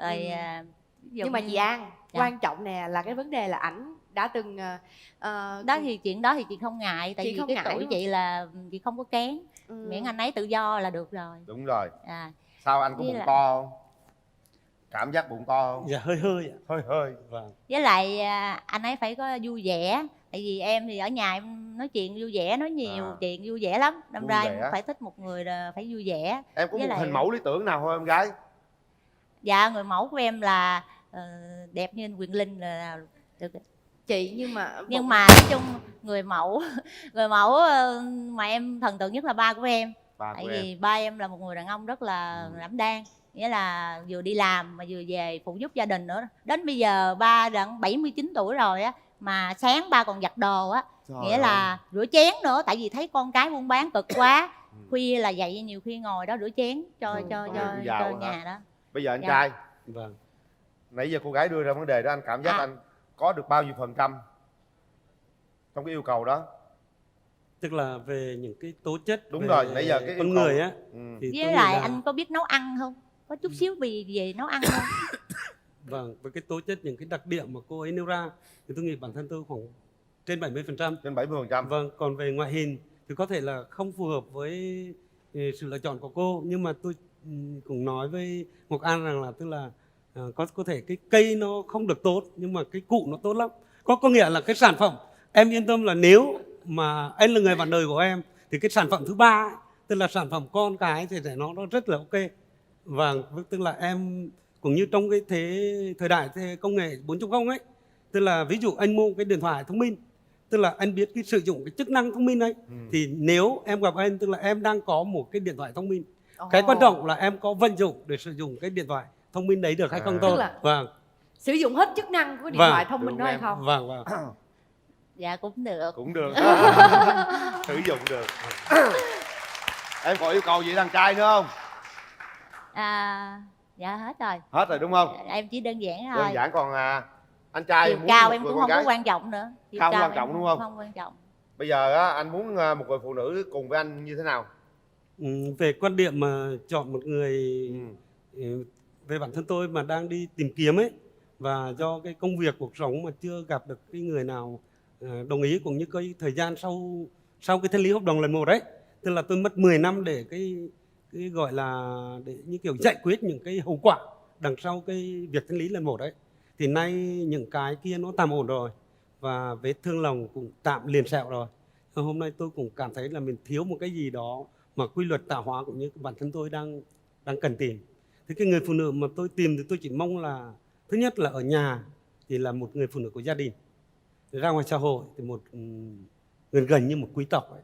Rồi nhưng mà chị An, quan trọng nè là cái vấn đề là ảnh đã từng đó thì chuyện đó thì chị không ngại, tại vì cái tuổi chị là chị không có kén, miễn anh ấy tự do là được rồi. Đúng rồi. Sao anh có bụng to không? Cảm giác bụng to không? Dạ hơi hơi ạ. Hơi hơi. Vâng. Với lại anh ấy phải có vui vẻ, tại vì em thì ở nhà em nói chuyện vui vẻ, nói nhiều chuyện vui vẻ lắm, đâm Vui ra vẻ. em phải thích một người là phải vui vẻ. Em có Với một lại- hình mẫu lý tưởng nào không em gái? Dạ người mẫu của em là đẹp như anh Quyền Linh là được. Chị nhưng mà nói chung người mẫu mà em thần tượng nhất là ba của em. Ba Tại của vì em. ba em là một người đàn ông rất là đảm đang, nghĩa là vừa đi làm mà vừa về phụ giúp gia đình nữa. Đến bây giờ ba đã 79 tuổi rồi á, mà sáng ba còn giặt đồ á, Trời nghĩa là rửa chén nữa, tại vì thấy con cái buôn bán cực quá. Khuya là dậy nhiều khi ngồi đó rửa chén cho nhà đó. Bây giờ anh Dạ. trai, Vâng. nãy giờ cô gái đưa ra vấn đề đó, anh cảm giác anh có được bao nhiêu phần trăm trong cái yêu cầu đó? Tức là về những cái tố chất. Đúng về rồi, nãy giờ cái con yêu cầu- người á. Thì tôi Với nghĩ lại là- anh có biết nấu ăn không? Có chút xíu về nấu ăn không? Vâng, với cái tố chất, những cái đặc điểm mà cô ấy nêu ra thì tôi nghĩ bản thân tôi khoảng trên 70%. Trên 70%. Vâng, còn về ngoại hình thì có thể là không phù hợp với sự lựa chọn của cô, nhưng mà tôi cũng nói với Ngọc An rằng là tức là có thể cái cây nó không được tốt nhưng mà cái cụ nó tốt lắm. Có nghĩa là cái sản phẩm em yên tâm là nếu mà anh là người bạn đời của em thì cái sản phẩm thứ ba ấy, tức là sản phẩm con cái thì nó rất là ok. Và tức là em cũng như trong cái thời đại công nghệ 4.0 ấy, tức là ví dụ anh mua cái điện thoại thông minh, tức là anh biết cái sử dụng cái chức năng thông minh ấy, thì nếu em gặp anh tức là em đang có một cái điện thoại thông minh. Cái quan trọng là em có vận dụng để sử dụng cái điện thoại thông minh đấy được hay không thôi. Tức là- Vâng. sử dụng hết chức năng của điện Vâng. thoại thông minh đó hay không? Vâng vâng. Dạ cũng được. Cũng được. Sử dụng được. Em còn yêu cầu gì đàn trai nữa không? Dạ hết rồi. Hết rồi đúng không? Em chỉ đơn giản thôi. Đơn giản, còn anh trai Chiều muốn cao một em người cũng con không có gái. quan trọng nữa. Chiều Không cao quan em trọng đúng không? Không quan trọng. Bây giờ á, anh muốn một người phụ nữ cùng với anh như thế nào? Về quan điểm mà chọn một người, về bản thân tôi mà đang đi tìm kiếm ấy, và do cái công việc cuộc sống mà chưa gặp được cái người nào đồng ý, cũng như cái thời gian sau cái thanh lý hợp đồng lần một đấy, tức là tôi mất 10 năm để cái gọi là để như kiểu giải quyết những cái hậu quả đằng sau cái việc thanh lý lần một đấy, thì nay những cái kia nó tạm ổn rồi và vết thương lòng cũng tạm liền sẹo rồi. Hôm nay tôi cũng cảm thấy là mình thiếu một cái gì đó mà quy luật tạo hóa cũng như bản thân tôi đang cần tìm. Thế cái người phụ nữ mà tôi tìm thì tôi chỉ mong là thứ nhất là ở nhà thì là một người phụ nữ của gia đình, ra ngoài xã hội thì một gần như một quý tộc ấy.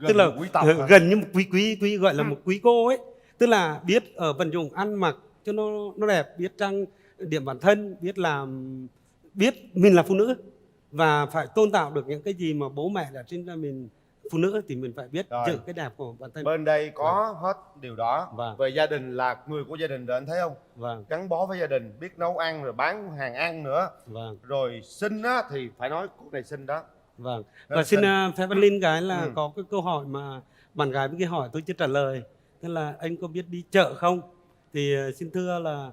Tức là quý tộc gần như một quý gọi là một quý cô ấy, tức là biết ở vận dụng ăn mặc cho nó đẹp, biết trang điểm bản thân, biết mình là phụ nữ và phải tôn tạo được những cái gì mà bố mẹ đã sinh ra mình phụ nữ, thì mình phải biết giữ cái đẹp của bản thân. Bên đây có hết điều đó. Vâng. Về gia đình là người của gia đình rồi, anh thấy không? Vâng. Gắn bó với gia đình, biết nấu ăn rồi bán hàng ăn nữa. Vâng. Rồi xinh á thì phải nói cô này xinh đó. Vâng. Rất Và xin xinh. phép anh Linh cái là có cái câu hỏi mà bạn gái bên kia hỏi tôi chưa trả lời, tức là anh có biết đi chợ không? Thì xin thưa là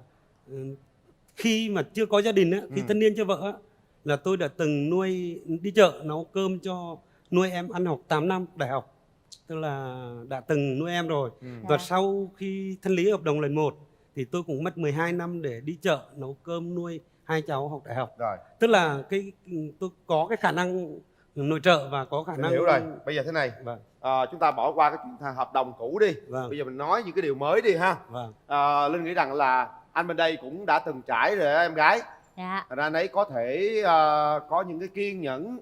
khi mà chưa có gia đình á, khi tân niên chưa vợ á, là tôi đã từng đi chợ nấu cơm cho nuôi em ăn học 8 năm đại học, tức là đã từng nuôi em rồi. Và sau khi thanh lý hợp đồng lần 1 thì tôi cũng mất 12 năm để đi chợ nấu cơm nuôi 2 cháu học đại học. Rồi. Tức là tôi có cái khả năng nội trợ và có khả Mình năng. hiểu rồi. Bây giờ thế này, Vâng. chúng ta bỏ qua cái chuyện hợp đồng cũ đi. Vâng. Bây giờ mình nói những cái điều mới đi ha. Vâng. Linh nghĩ rằng là anh bên đây cũng đã từng trải rồi đó, em gái. Dạ. Thành ra anh ấy có thể có những cái kiên nhẫn,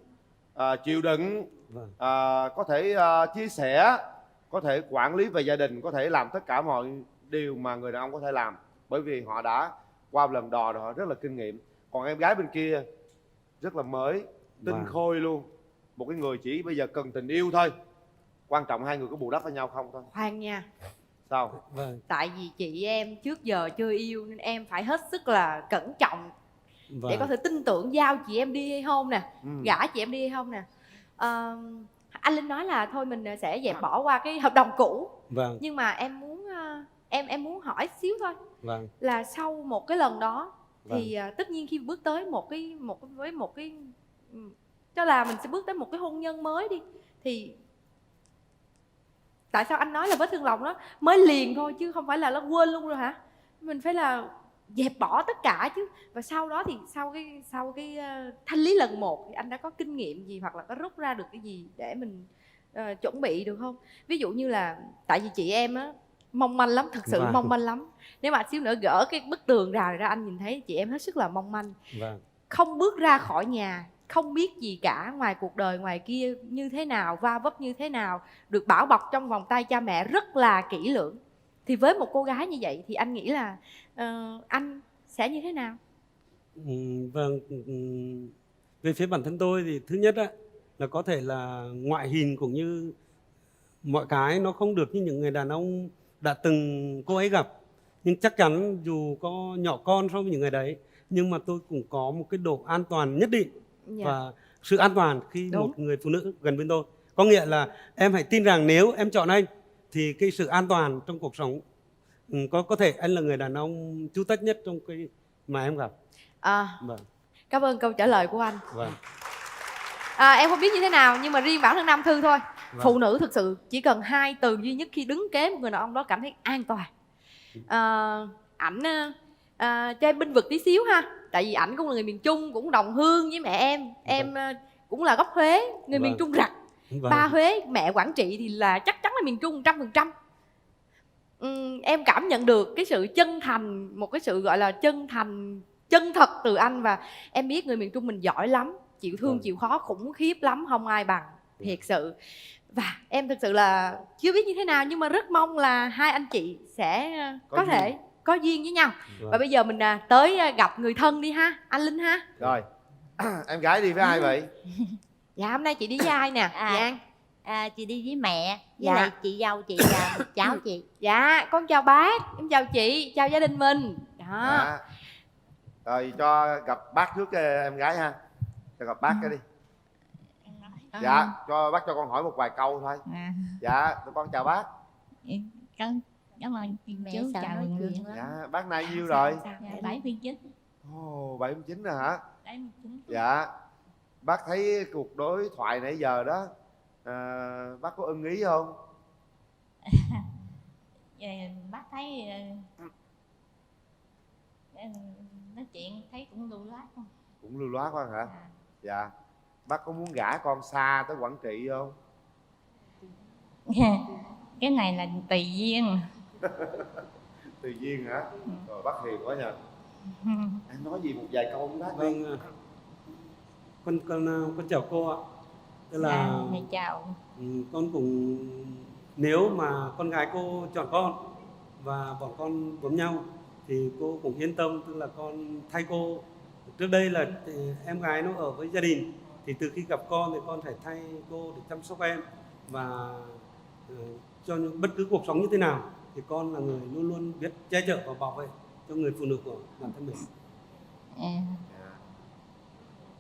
chịu đựng, Vâng. có thể chia sẻ, có thể quản lý về gia đình, có thể làm tất cả mọi điều mà người đàn ông có thể làm, bởi vì họ đã qua một lần đò rồi, họ rất là kinh nghiệm. Còn em gái bên kia rất là mới, tinh Vâng. khôi luôn, một cái người chỉ bây giờ cần tình yêu thôi, quan trọng hai người có bù đắp với nhau không thôi. Khoan nha, Sao? Vâng. tại vì chị em trước giờ chưa yêu nên em phải hết sức là cẩn trọng để Vâng. có thể tin tưởng giao chị em đi hay không nè, gả chị em đi hay không nè. Anh Linh nói là thôi mình sẽ dẹp bỏ qua cái hợp đồng cũ. Vâng. Nhưng mà em muốn em muốn hỏi xíu thôi, Vâng. là sau một cái lần đó thì tất nhiên khi bước tới một cái cho là mình sẽ bước tới một cái hôn nhân mới đi, thì tại sao anh nói là vết thương lòng đó mới liền thôi chứ không phải là nó quên luôn rồi hả? mình phải là dẹp bỏ tất cả chứ. Và sau đó thì sau cái thanh lý lần 1 thì anh đã có kinh nghiệm gì hoặc là có rút ra được cái gì để mình chuẩn bị được không? Ví dụ như là tại vì chị em á mong manh lắm, thật sự Vâng. mong manh lắm. Nếu mà xíu nữa gỡ cái bức tường rào này ra, anh nhìn thấy chị em hết sức là mong manh. Vâng. Không bước ra khỏi nhà, không biết gì cả ngoài cuộc đời ngoài kia như thế nào, va vấp như thế nào, được bảo bọc trong vòng tay cha mẹ rất là kỹ lưỡng. Thì với một cô gái như vậy thì anh nghĩ là anh sẽ như thế nào? Vâng, về phía bản thân tôi thì thứ nhất á, là có thể là ngoại hình cũng như mọi cái nó không được như những người đàn ông đã từng cô ấy gặp. Nhưng chắc chắn dù có nhỏ con so với những người đấy, nhưng mà tôi cũng có một cái độ an toàn nhất định. Và sự an toàn khi Đúng. một người phụ nữ gần bên tôi. Có nghĩa là em hãy tin rằng nếu em chọn anh thì cái sự an toàn trong cuộc sống, có thể anh là người đàn ông chú tất nhất trong cái mà em gặp. Vâng. Cảm ơn câu trả lời của anh. Vâng. Em không biết như thế nào nhưng mà riêng bản thân Nam Thư thôi. Vâng. Phụ nữ thực sự chỉ cần 2 từ duy nhất khi đứng kế một người đàn ông đó cảm thấy an toàn. Ảnh cho em binh vực tí xíu ha. Tại vì ảnh cũng là người miền Trung, cũng đồng hương với mẹ em. Em cũng là gốc Huế, người miền Trung rặt. Vâng. Ba Huế, mẹ Quảng Trị thì là chắc chắn là miền Trung 100%. Em cảm nhận được cái sự chân thành, một cái sự gọi là chân thành, chân thật từ anh. Và em biết người miền Trung mình giỏi lắm, chịu thương chịu khó khủng khiếp lắm, không ai bằng, thiệt sự. Và em thực sự là chưa biết như thế nào nhưng mà rất mong là hai anh chị sẽ có thể có duyên với nhau. Và bây giờ mình tới gặp người thân đi ha, anh Linh ha. Rồi, em gái đi với ai vậy? Dạ hôm nay chị đi với ai nè? Chị An. Chị đi với mẹ, với Dạ. lại chị dâu chị và cháu chị. Dạ, con chào bác, em chào chị, chào gia đình mình. Đó. Dạ. Rồi cho gặp bác trước em gái ha. Cho gặp bác cái đi. Dạ, cho bác cho con hỏi một vài câu thôi. Dạ, tụi con chào bác. Cảm ơn chú, chào mọi người. Dạ, bác nay nhiêu rồi? Dạ, 79. Ồ, 79 rồi hả? 79. Dạ. Bác thấy cuộc đối thoại nãy giờ đó, bác có ưng ý không? Bác thấy nói chuyện thấy cũng lưu loát không? Cũng lưu loát quá hả? Dạ. Bác có muốn gả con xa tới Quảng Trị không? Cái này là tùy duyên. Tùy duyên hả? Rồi bác hiền quá nhờ. Em nói gì một vài câu với bác đi. Vâng, con chào cô ạ. Tức là chào. Con cũng, nếu mà con gái cô chọn con và bọn con với nhau thì cô cũng yên tâm, tức là con thay cô. Trước đây là em gái nó ở với gia đình, thì từ khi gặp con thì con phải thay cô để chăm sóc em. Và cho những bất cứ cuộc sống như thế nào thì con là người luôn luôn biết che chở và bảo vệ cho người phụ nữ của bản thân mình.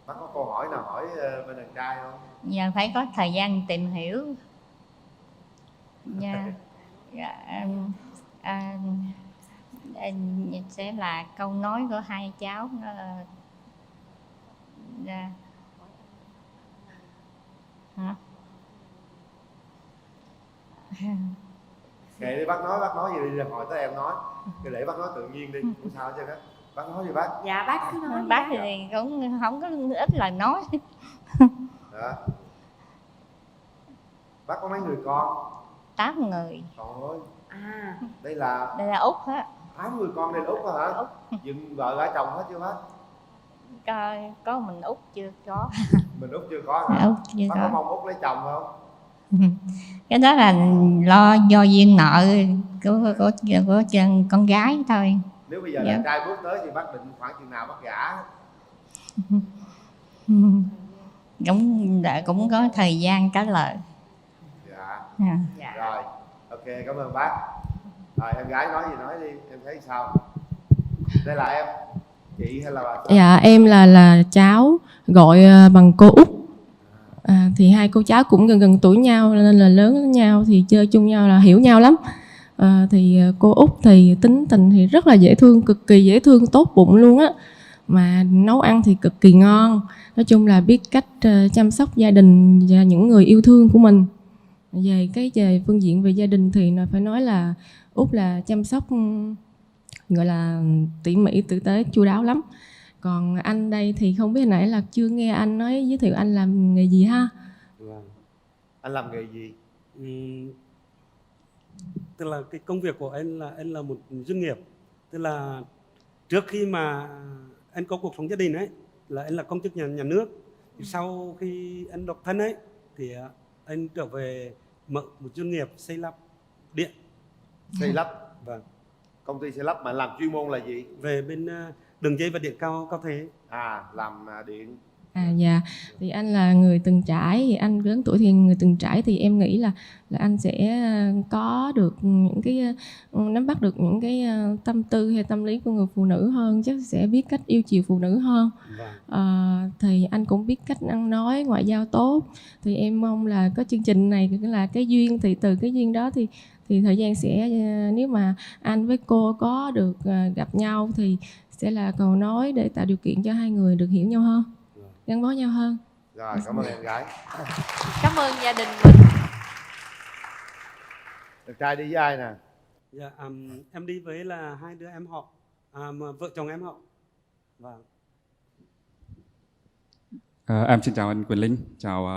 Bác có câu hỏi nào hỏi bên đàn trai không? Giờ phải có thời gian tìm hiểu. Sẽ là câu nói của hai cháu nó hả? Kệ đi, bác nói gì đi, hỏi tới em nói. Cái để bác nói tự nhiên đi, không sao hết trơn á. Bác nói gì bác? Dạ bác cứ nói. Bác thì cũng không có ít lời nói. Đó. Bác có mấy người con? 8 người. Trời ơi. Đây là Út hết. 8 người con, đây là Út hả? Dựng vợ gả chồng hết chưa bác? Có mình Út chưa có. Mình Út chưa có hả? Út chưa bác có. có mong Út lấy chồng không? Cái đó là do duyên nợ của con gái thôi. Nếu bây giờ đàn trai bước tới thì bác định khoảng chừng nào bác gả? Cũng có thời gian trả lời. Dạ. Rồi, ok, cảm ơn bác. Rồi em gái nói gì nói đi, em thấy sao? Đây là em, chị hay là bà? Dạ em là cháu, gọi bằng cô Út. Thì hai cô cháu cũng gần tuổi nhau nên là lớn với nhau thì chơi chung nhau là hiểu nhau lắm. Thì cô Út thì tính tình thì rất là dễ thương, cực kỳ dễ thương, tốt bụng luôn á. Mà nấu ăn thì cực kỳ ngon. Nói chung là biết cách chăm sóc gia đình và những người yêu thương của mình. Về phương diện về gia đình thì phải nói là Út là chăm sóc gọi là tỉ mỉ, tử tế, chu đáo lắm. Còn anh đây thì không biết hồi nãy là chưa nghe anh nói giới thiệu anh làm nghề gì ha? Anh làm nghề gì? Tức là cái công việc của anh là một doanh nghiệp. Tức là trước khi mà anh có cuộc sống gia đình ấy là anh là công chức nhà nước. Thì sau khi anh độc thân ấy thì anh trở về mở một doanh nghiệp xây lắp điện. Xây lắp? Vâng. Công ty xây lắp mà làm chuyên môn là gì? Về bên đường dây và điện cao thế. Làm điện. Dạ, thì anh là người từng trải, thì anh lớn tuổi thì người từng trải, thì em nghĩ là anh sẽ có được những cái nắm bắt được những cái tâm tư hay tâm lý của người phụ nữ hơn, chắc sẽ biết cách yêu chiều phụ nữ hơn. Thì anh cũng biết cách ăn nói, ngoại giao tốt. Thì em mong là có chương trình này là cái duyên, thì từ cái duyên đó thì thời gian sẽ, nếu mà anh với cô có được gặp nhau thì sẽ là cầu nối để tạo điều kiện cho hai người được hiểu nhau hơn, gắn bó nhau hơn. Rồi, cảm ơn em gái. Cảm ơn gia đình mình. Đẹp trai đi với ai nè? Dạ, em đi với là hai đứa em họ, vợ chồng em họ. Vâng. Em xin chào anh Quỳnh Linh, chào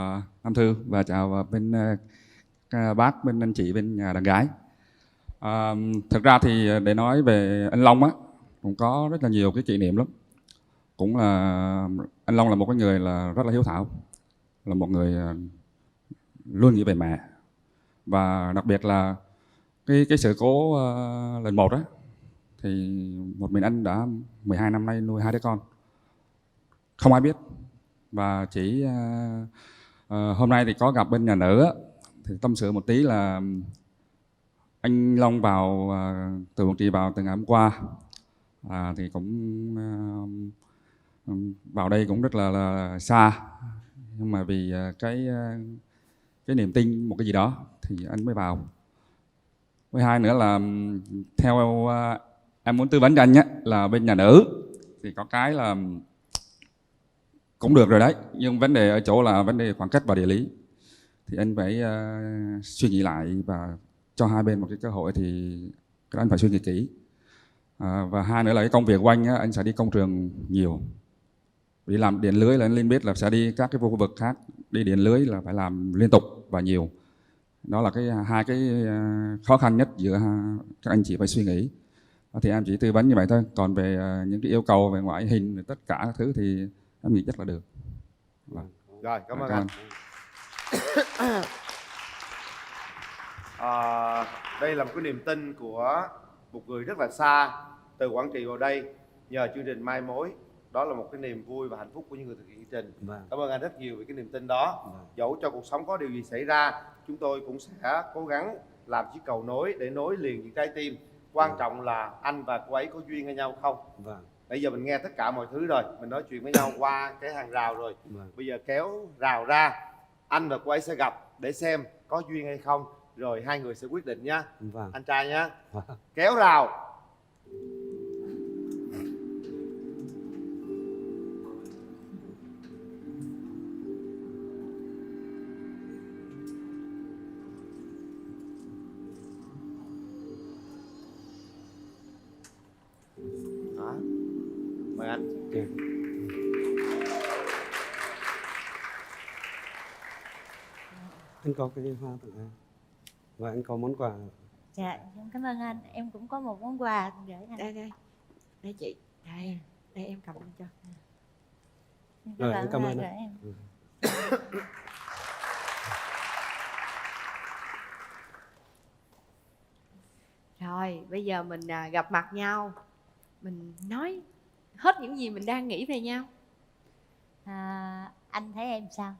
anh Thư và chào bên bác, bên anh chị bên nhà đàn gái. Thực ra thì để nói về anh Long á, cũng có rất là nhiều cái kỷ niệm lắm. Cũng là anh Long là một cái người là rất là hiếu thảo, là một người luôn nghĩ về mẹ, và đặc biệt là cái sự cố lần một á, thì một mình anh đã 12 năm nay nuôi hai đứa con, không ai biết. Và chỉ hôm nay thì có gặp bên nhà nữ á, thì tâm sự một tí là anh Long vào từ Quảng Trị vào từ ngày hôm qua, thì cũng vào đây cũng rất là xa, nhưng mà vì cái niềm tin một cái gì đó thì anh mới vào. Với hai nữa là theo em muốn tư vấn cho anh nhé, là bên nhà nữ thì có cái là cũng được rồi đấy, nhưng vấn đề ở chỗ là vấn đề khoảng cách và địa lý, thì anh phải suy nghĩ lại và cho hai bên một cái cơ hội, thì cái đó anh phải suy nghĩ kỹ. Và hai nữa là cái công việc của anh á, anh sẽ đi công trường nhiều. Vì làm điện lưới là anh Linh biết là sẽ đi các cái khu vực khác, đi điện lưới là phải làm liên tục và nhiều. Đó là hai cái khó khăn nhất giữa các anh chị phải suy nghĩ. Thì em chỉ tư vấn như vậy thôi. Còn về những cái yêu cầu về ngoại hình, tất cả các thứ thì em nghĩ chắc là được. Rồi, cảm ơn anh. Đây là một cái niềm tin của một người rất là xa, từ Quảng Trị vào đây nhờ chương trình Mai Mối. Đó là một cái niềm vui và hạnh phúc của những người thực hiện chương trình. Cảm ơn anh rất nhiều về cái niềm tin đó. Dẫu cho cuộc sống có điều gì xảy ra, chúng tôi cũng sẽ cố gắng làm chiếc cầu nối để nối liền những trái tim. Quan trọng là anh và cô ấy có duyên với nhau không. Bây giờ mình nghe tất cả mọi thứ rồi, mình nói chuyện với nhau qua cái hàng rào rồi. Bây giờ kéo rào ra, anh và cô ấy sẽ gặp để xem có duyên hay không, rồi hai người sẽ quyết định nhá. Anh trai nhá. Kéo rào. Đó. Mời anh. Anh có cái hoa tặng em và anh có món quà. Dạ, cảm ơn anh. Em cũng có một món quà gửi anh. Đây chị, đây em cầm lên cho. Rồi, em cảm ơn anh. Rồi, bây giờ mình gặp mặt nhau, mình nói hết những gì mình đang nghĩ về nhau. Anh thấy em sao?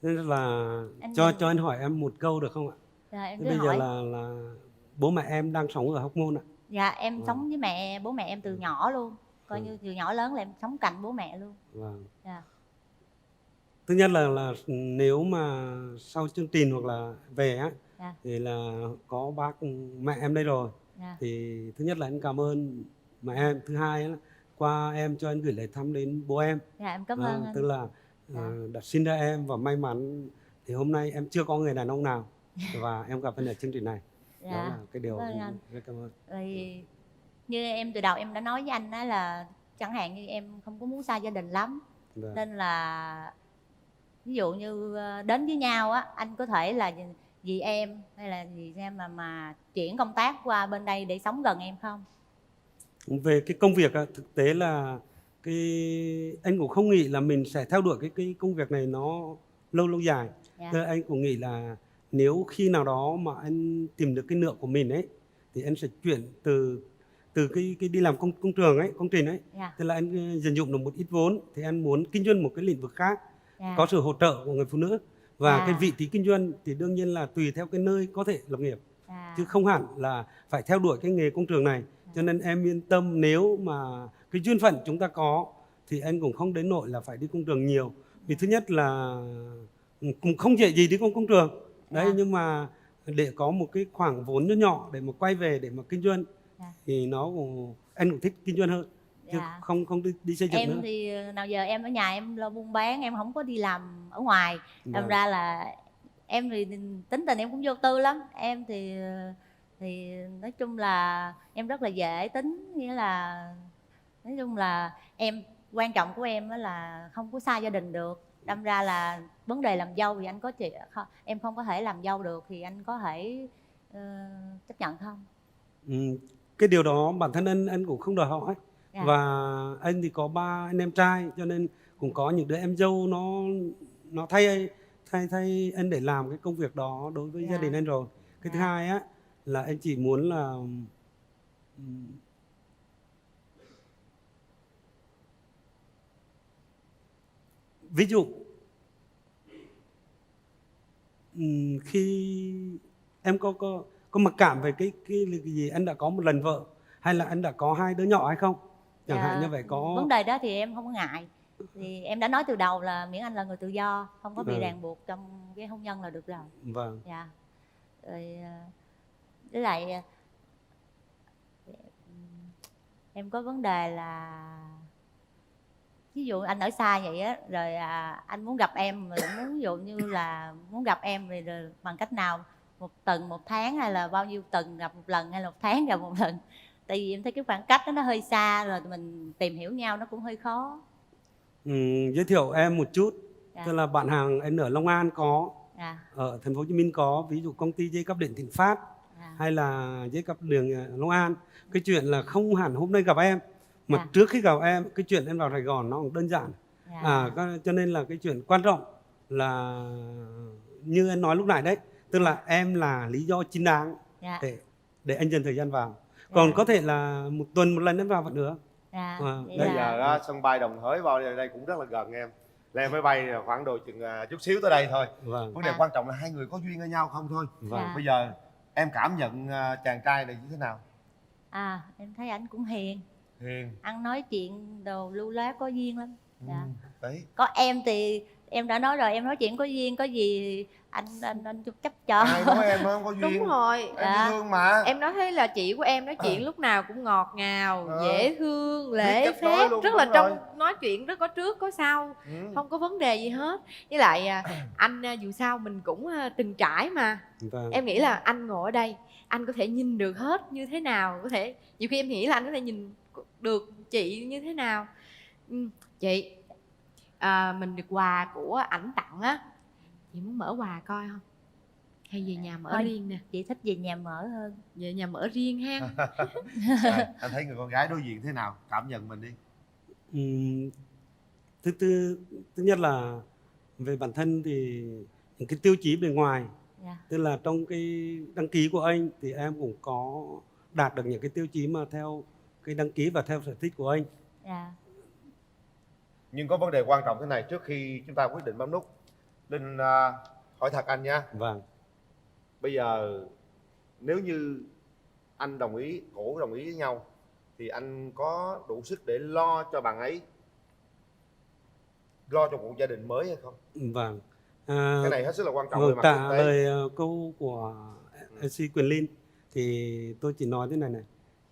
Nên là cho anh hỏi em một câu được không ạ? Dạ, em cứ bây hỏi. giờ là bố mẹ em đang sống ở Hóc Môn ạ. Dạ, em sống với bố mẹ em từ nhỏ luôn. Coi như từ nhỏ lớn là em sống cạnh bố mẹ luôn. Dạ. Thứ nhất là nếu mà sau chương trình hoặc là về á, thì là có bác mẹ em đây rồi. Thì thứ nhất là anh cảm ơn mẹ em. Thứ hai là qua em cho anh gửi lời thăm đến bố em. Dạ, em cảm ơn anh. Tức là đã sinh ra em và may mắn thì hôm nay em chưa có người đàn ông nào và em gặp anh ở chương trình này. Đó Dạ. là cái điều Vâng anh. rất cảm ơn. Rồi như em từ đầu em đã nói với anh đó là chẳng hạn như em không có muốn xa gia đình lắm, Vâng. nên là ví dụ như đến với nhau á, anh có thể là vì em hay là vì em mà chuyển công tác qua bên đây để sống gần em không? Về cái công việc á, thực tế là anh cũng không nghĩ là mình sẽ theo đuổi cái công việc này nó lâu dài. Dạ. Thế anh cũng nghĩ là nếu khi nào đó mà anh tìm được cái nựa của mình ấy thì anh sẽ chuyển từ cái đi làm công trình ấy. Dạ. Tức là anh dành dụm được một ít vốn thì anh muốn kinh doanh một cái lĩnh vực khác, Dạ. có sự hỗ trợ của người phụ nữ, và Dạ. cái vị trí kinh doanh thì đương nhiên là tùy theo cái nơi có thể lập nghiệp, chứ không hẳn là phải theo đuổi cái nghề công trường này. Cho nên em yên tâm, nếu mà cái duyên phận chúng ta có thì anh cũng không đến nỗi là phải đi công trường nhiều. Vì thứ nhất là cũng không dễ gì đi công trường đấy, nhưng mà để có một cái khoản vốn nhỏ nhỏ để mà quay về để mà kinh doanh thì anh cũng thích kinh doanh hơn, chứ Dạ. không đi xây dựng Em nữa. thì nào giờ em ở nhà em lo buôn bán, em không có đi làm ở ngoài. Đâm Vâng. ra là em thì tính tình em cũng vô tư lắm. Em thì nói chung là em rất là dễ tính, nghĩa là nói chung là em quan trọng của em đó là không có xa gia đình được. Đâm ra là vấn đề làm dâu thì anh có chị em không có thể làm dâu được thì anh có thể chấp nhận không? Cái điều đó bản thân anh cũng không đòi hỏi. Dạ. Và anh thì có 3 anh em trai, cho nên cũng có những đứa em dâu nó thay anh để làm cái công việc đó đối với gia đình anh rồi. Cái thứ hai á là anh chỉ muốn là ví dụ khi em có mặc cảm về cái gì, anh đã có một lần vợ hay là anh đã có 2 đứa nhỏ hay không, chẳng hạn như vậy. Có vấn đề đó thì em không có ngại, thì em đã nói từ đầu là miễn anh là người tự do, không có bị Vâng. ràng buộc trong cái hôn nhân là được rồi. Vâng. Dạ. Rồi với lại em có vấn đề là ví dụ anh ở xa vậy á, rồi anh muốn gặp em, mà muốn ví dụ như là muốn gặp em rồi bằng cách nào, một tuần, một tháng, hay là bao nhiêu tuần gặp một lần, hay là một tháng gặp một lần? Tại vì em thấy cái khoảng cách đó nó hơi xa, rồi mình tìm hiểu nhau nó cũng hơi khó. Giới thiệu em một chút. Dạ. Tức là bạn hàng anh ở Long An có, Dạ. ở thành phố Hồ Chí Minh có, ví dụ công ty dây cáp điện Thịnh Phát, hay là dây cáp đường Long An. Cái chuyện là không hẳn hôm nay gặp em, mà trước khi gặp em, cái chuyện em vào Sài Gòn nó cũng đơn giản. Cho nên là cái chuyện quan trọng là như anh nói lúc nãy đấy, tức là em là lý do chính đáng để anh dành thời gian vào. Còn có thể là một tuần một lần em vào vẫn nữa. Bây giờ á, sân bay Đồng Hới vào đây cũng rất là gần em. Lên máy bay khoảng độ chừng chút xíu tới đây thôi. Vâng. Vấn đề quan trọng là hai người có duyên với nhau không thôi. Vâng. Bây giờ em cảm nhận chàng trai này như thế nào? Em thấy anh cũng hiền, Hiền. ăn nói chuyện đồ lưu loát, có duyên lắm. Đấy. Có em thì em đã nói rồi, em nói chuyện có duyên, có gì anh chúc chấp cho. Ai nói em không có duyên? Đúng rồi. Em dễ thương mà. Em nói thấy là chị của em nói chuyện lúc nào cũng ngọt ngào, dễ thương, Biết lễ cách nói phép, luôn, rất là đúng trong rồi. nói chuyện rất có trước có sau, không có vấn đề gì hết. Với lại anh dù sao mình cũng từng trải mà. Vâng. Em nghĩ là anh ngồi ở đây, anh có thể nhìn được hết như thế nào, có thể nhiều khi em nghĩ là anh có thể nhìn được chị như thế nào. Chị, mình được quà của ảnh tặng á, chị muốn mở quà coi không? Hay về nhà mở Thôi, riêng nè? Chị thích về nhà mở hơn. Về nhà mở riêng ha. Anh thấy người con gái đối diện thế nào? Cảm nhận mình đi. Thứ nhất là về bản thân thì những cái tiêu chí bề ngoài, tức là trong cái đăng ký của anh thì em cũng có đạt được những cái tiêu chí mà theo cái đăng ký và theo sở thích của anh. Nhưng có vấn đề quan trọng thế này trước khi chúng ta quyết định bấm nút. Linh hỏi thật anh nha. Vâng. Bây giờ nếu như anh đồng ý, cổ đồng ý với nhau, thì anh có đủ sức để lo cho bạn ấy, lo cho một gia đình mới hay không? Vâng. Cái này hết sức là quan trọng về mặt trả kinh tế. lời câu của MC Quyền Linh thì tôi chỉ nói thế này này.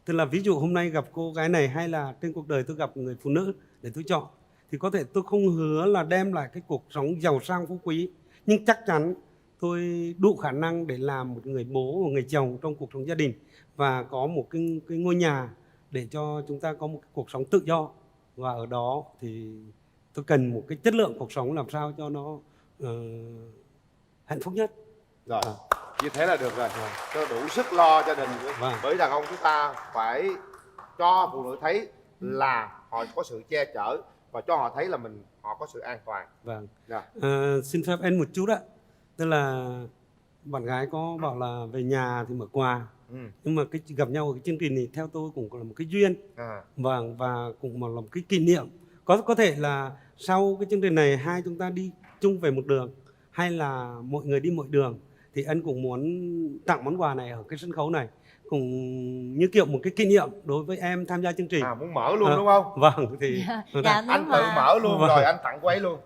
Tức là ví dụ hôm nay gặp cô gái này, hay là trên cuộc đời tôi gặp người phụ nữ để tôi chọn, thì có thể tôi không hứa là đem lại cái cuộc sống giàu sang phú quý, nhưng chắc chắn tôi đủ khả năng để làm một người bố, một người chồng trong cuộc sống gia đình và có một cái ngôi nhà để cho chúng ta có một cái cuộc sống tự do. Và ở đó thì tôi cần một cái chất lượng cuộc sống làm sao cho nó hạnh phúc nhất. Rồi, như thế là được rồi, cho đủ sức lo gia đình. Bởi đàn ông chúng ta phải cho phụ nữ thấy là họ có sự che chở và cho họ thấy là họ có sự an toàn. Vâng. Dạ. Xin phép em một chút ạ. Tức là bạn gái có bảo là về nhà thì mở quà. Nhưng mà cái gặp nhau ở cái chương trình này theo tôi cũng là một cái duyên. Vâng, và cũng là một cái kỷ niệm. Có thể là sau cái chương trình này hai chúng ta đi chung về một đường, hay là mọi người đi mọi đường, thì anh cũng muốn tặng món quà này ở cái sân khấu này, cũng như kiểu một cái kỷ niệm đối với em tham gia chương trình. Muốn mở luôn đúng không? Vâng, thì anh tự mở luôn rồi anh tặng cô ấy luôn.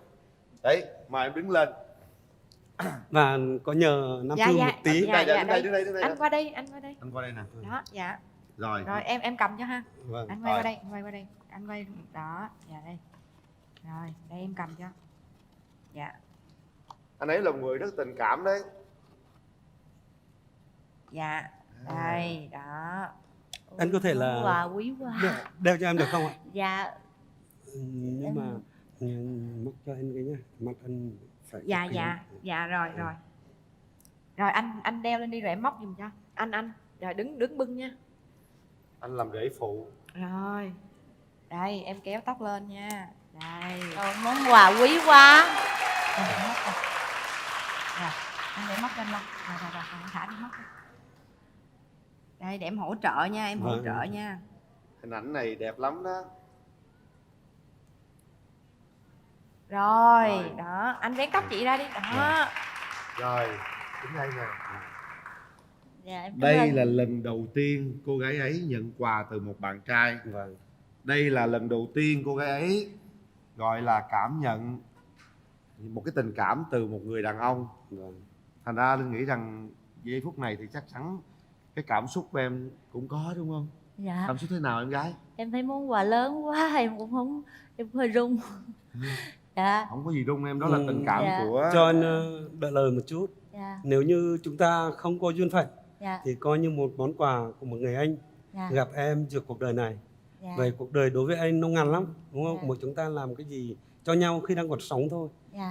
Đấy, mời em đứng lên. Và có nhờ Nam Phương một tí. Đứng đây. Anh qua đây. Anh qua đây nè. Đó, dạ. Rồi em cầm cho ha. Vâng. Anh quay qua đây, anh quay đó, dạ đây. Rồi, đây em cầm cho. Dạ. Anh ấy là một người rất tình cảm đấy. Dạ. Đây, đó. Anh có thể là quà quý quá. Đeo cho em được không ạ? Dạ. Nhưng mà mắt cho anh cái nhá, mắt anh phải. Dạ rồi. Rồi anh đeo lên đi rồi em móc giùm cho. Anh rồi đứng bưng nha. Anh làm rễ phụ. Rồi. Đây em kéo tóc lên nha. Đây. Món quà quý quá. Rồi anh để móc lên luôn. Rồi thả đi móc. Đây để em hỗ trợ nha, hỗ trợ nha. Hình ảnh này đẹp lắm đó. Rồi, đó, anh vén tóc chị ra đi. Đó. Rồi, đứng đây nè. Dạ, đây là lần đầu tiên cô gái ấy nhận quà từ một bạn trai. Đây là lần đầu tiên cô gái ấy gọi là cảm nhận một cái tình cảm từ một người đàn ông. Thành ra Linh nghĩ rằng giây phút này thì chắc chắn cái cảm xúc của em cũng có đúng không? Dạ. Cảm xúc thế nào em gái? Em thấy món quà lớn quá, em cũng không, em hơi run. Dạ. Không có gì run em, đó là tình cảm của... Cho anh đợi lời một chút. Dạ. Nếu như chúng ta không có duyên phận dạ. thì coi như một món quà của một người anh gặp em giữa cuộc đời này. Về cuộc đời đối với anh nó ngắn lắm, đúng không? Một chúng ta làm cái gì cho nhau khi đang còn sống thôi.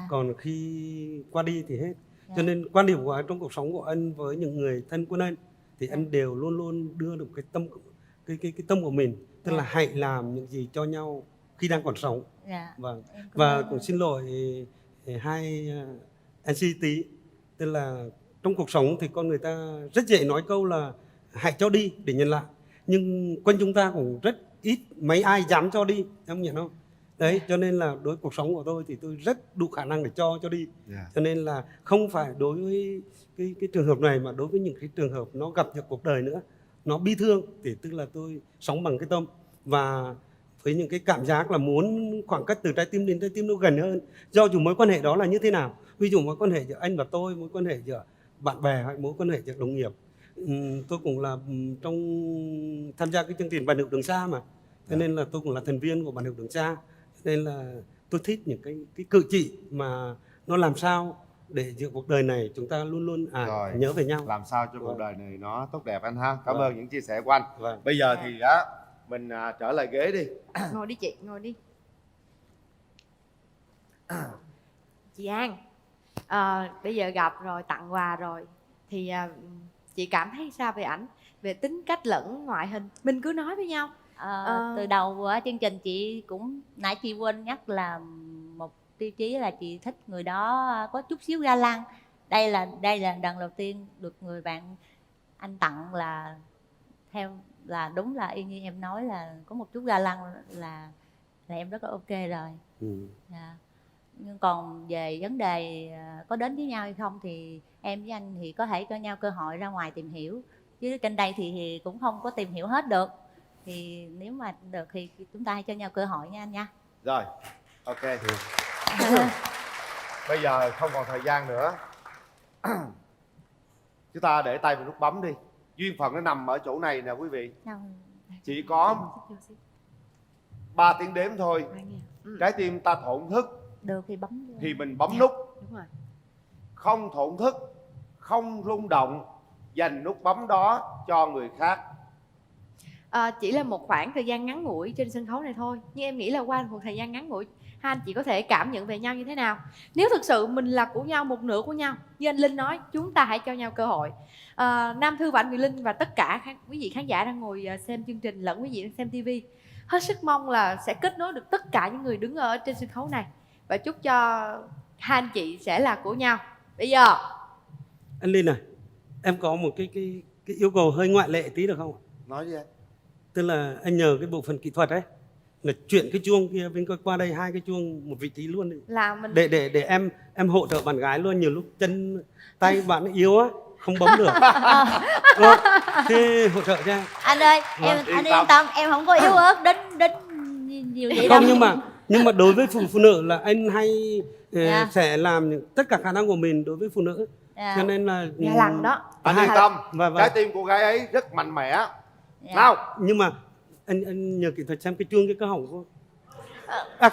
Còn khi qua đi thì hết. Cho nên quan điểm của anh trong cuộc sống của anh với những người thân của anh thì anh đều luôn luôn đưa được cái tâm của mình, tức là hãy làm những gì cho nhau khi đang còn sống. Vâng. Và cũng xin lỗi hai anh Si tí, tức là trong cuộc sống thì con người ta rất dễ nói câu là hãy cho đi để nhận lại, nhưng quanh chúng ta cũng rất ít mấy ai dám cho đi, em nhận không? Đấy, cho nên là đối với cuộc sống của tôi thì tôi rất đủ khả năng để cho đi. Cho nên là không phải đối với cái trường hợp này, mà đối với những cái trường hợp nó gặp được cuộc đời nữa, nó bi thương, thì tức là tôi sống bằng cái tâm và với những cái cảm giác là muốn khoảng cách từ trái tim đến trái tim nó gần hơn. Do dù mối quan hệ đó là như thế nào, ví dụ mối quan hệ giữa anh và tôi, mối quan hệ giữa bạn bè hay mối quan hệ giữa đồng nghiệp. Tôi cũng là trong tham gia cái chương trình Bạn Hiểu Đường Xa mà, cho nên là tôi cũng là thành viên của Bạn Hiểu Đường Xa, nên là tôi thích những cái cử chỉ mà nó làm sao để giữa cuộc đời này chúng ta luôn luôn nhớ về nhau, làm sao cho cuộc đời này nó tốt đẹp anh ha. Cảm ơn những chia sẻ của anh. Bây giờ thì mình trở lại ghế đi. Ngồi đi chị, ngồi đi. Chị An, bây giờ gặp rồi, tặng quà rồi thì chị cảm thấy sao về ảnh, về tính cách lẫn ngoại hình? Mình cứ nói với nhau. Từ đầu của chương trình chị cũng, nãy chị quên nhắc là một tiêu chí là chị thích người đó có chút xíu ga lăng. Đây là lần đầu tiên được người bạn anh tặng là theo là đúng là y như em nói, là có một chút ga lăng là em rất là ok rồi. Nhưng còn về vấn đề có đến với nhau hay không thì em với anh thì có thể cho nhau cơ hội ra ngoài tìm hiểu, chứ trên đây thì cũng không có tìm hiểu hết được. Thì nếu mà được thì chúng ta hãy cho nhau cơ hội nha anh nha. Rồi, ok. Bây giờ không còn thời gian nữa. Chúng ta để tay vào nút bấm đi. Duyên phận nó nằm ở chỗ này nè quý vị. Chỉ có 3 tiếng đếm thôi. Trái tim ta thổn thức được thì bấm thì mình bấm nút. Đúng rồi. Không thổn thức không rung động dành nút bấm đó cho người khác? Chỉ là một khoảng thời gian ngắn ngủi trên sân khấu này thôi, nhưng em nghĩ là qua một thời gian ngắn ngủi hai anh chị có thể cảm nhận về nhau như thế nào. Nếu thực sự mình là của nhau, một nửa của nhau, như anh Linh nói, chúng ta hãy cho nhau cơ hội. Nam Thư và anh Quyền Linh và tất cả quý vị khán giả đang ngồi xem chương trình lẫn quý vị đang xem TV, hết sức mong là sẽ kết nối được tất cả những người đứng ở trên sân khấu này, và chúc cho hai anh chị sẽ là của nhau. Bây giờ anh Linh này, em có một cái yêu cầu hơi ngoại lệ tí được không? Nói đi anh. Tức là anh nhờ cái bộ phận kỹ thuật ấy là chuyển cái chuông kia bên qua đây, hai cái chuông một vị trí luôn đi. Là mình để em hỗ trợ bạn gái luôn, nhiều lúc chân tay bạn yếu á không bấm được. Thế hỗ trợ cho em. Anh ơi, anh yên tâm, em không có yếu ớt đến nhiều vậy đâu. Không, nhưng mà đối với phụ nữ là anh hay sẽ làm tất cả khả năng của mình đối với phụ nữ. Cho nên là lần đó anh yên tâm, trái tim cô gái ấy rất mạnh mẽ. Nào, nhưng mà anh nhờ kỹ thuật xem cái chuông cái cơ hỏng không?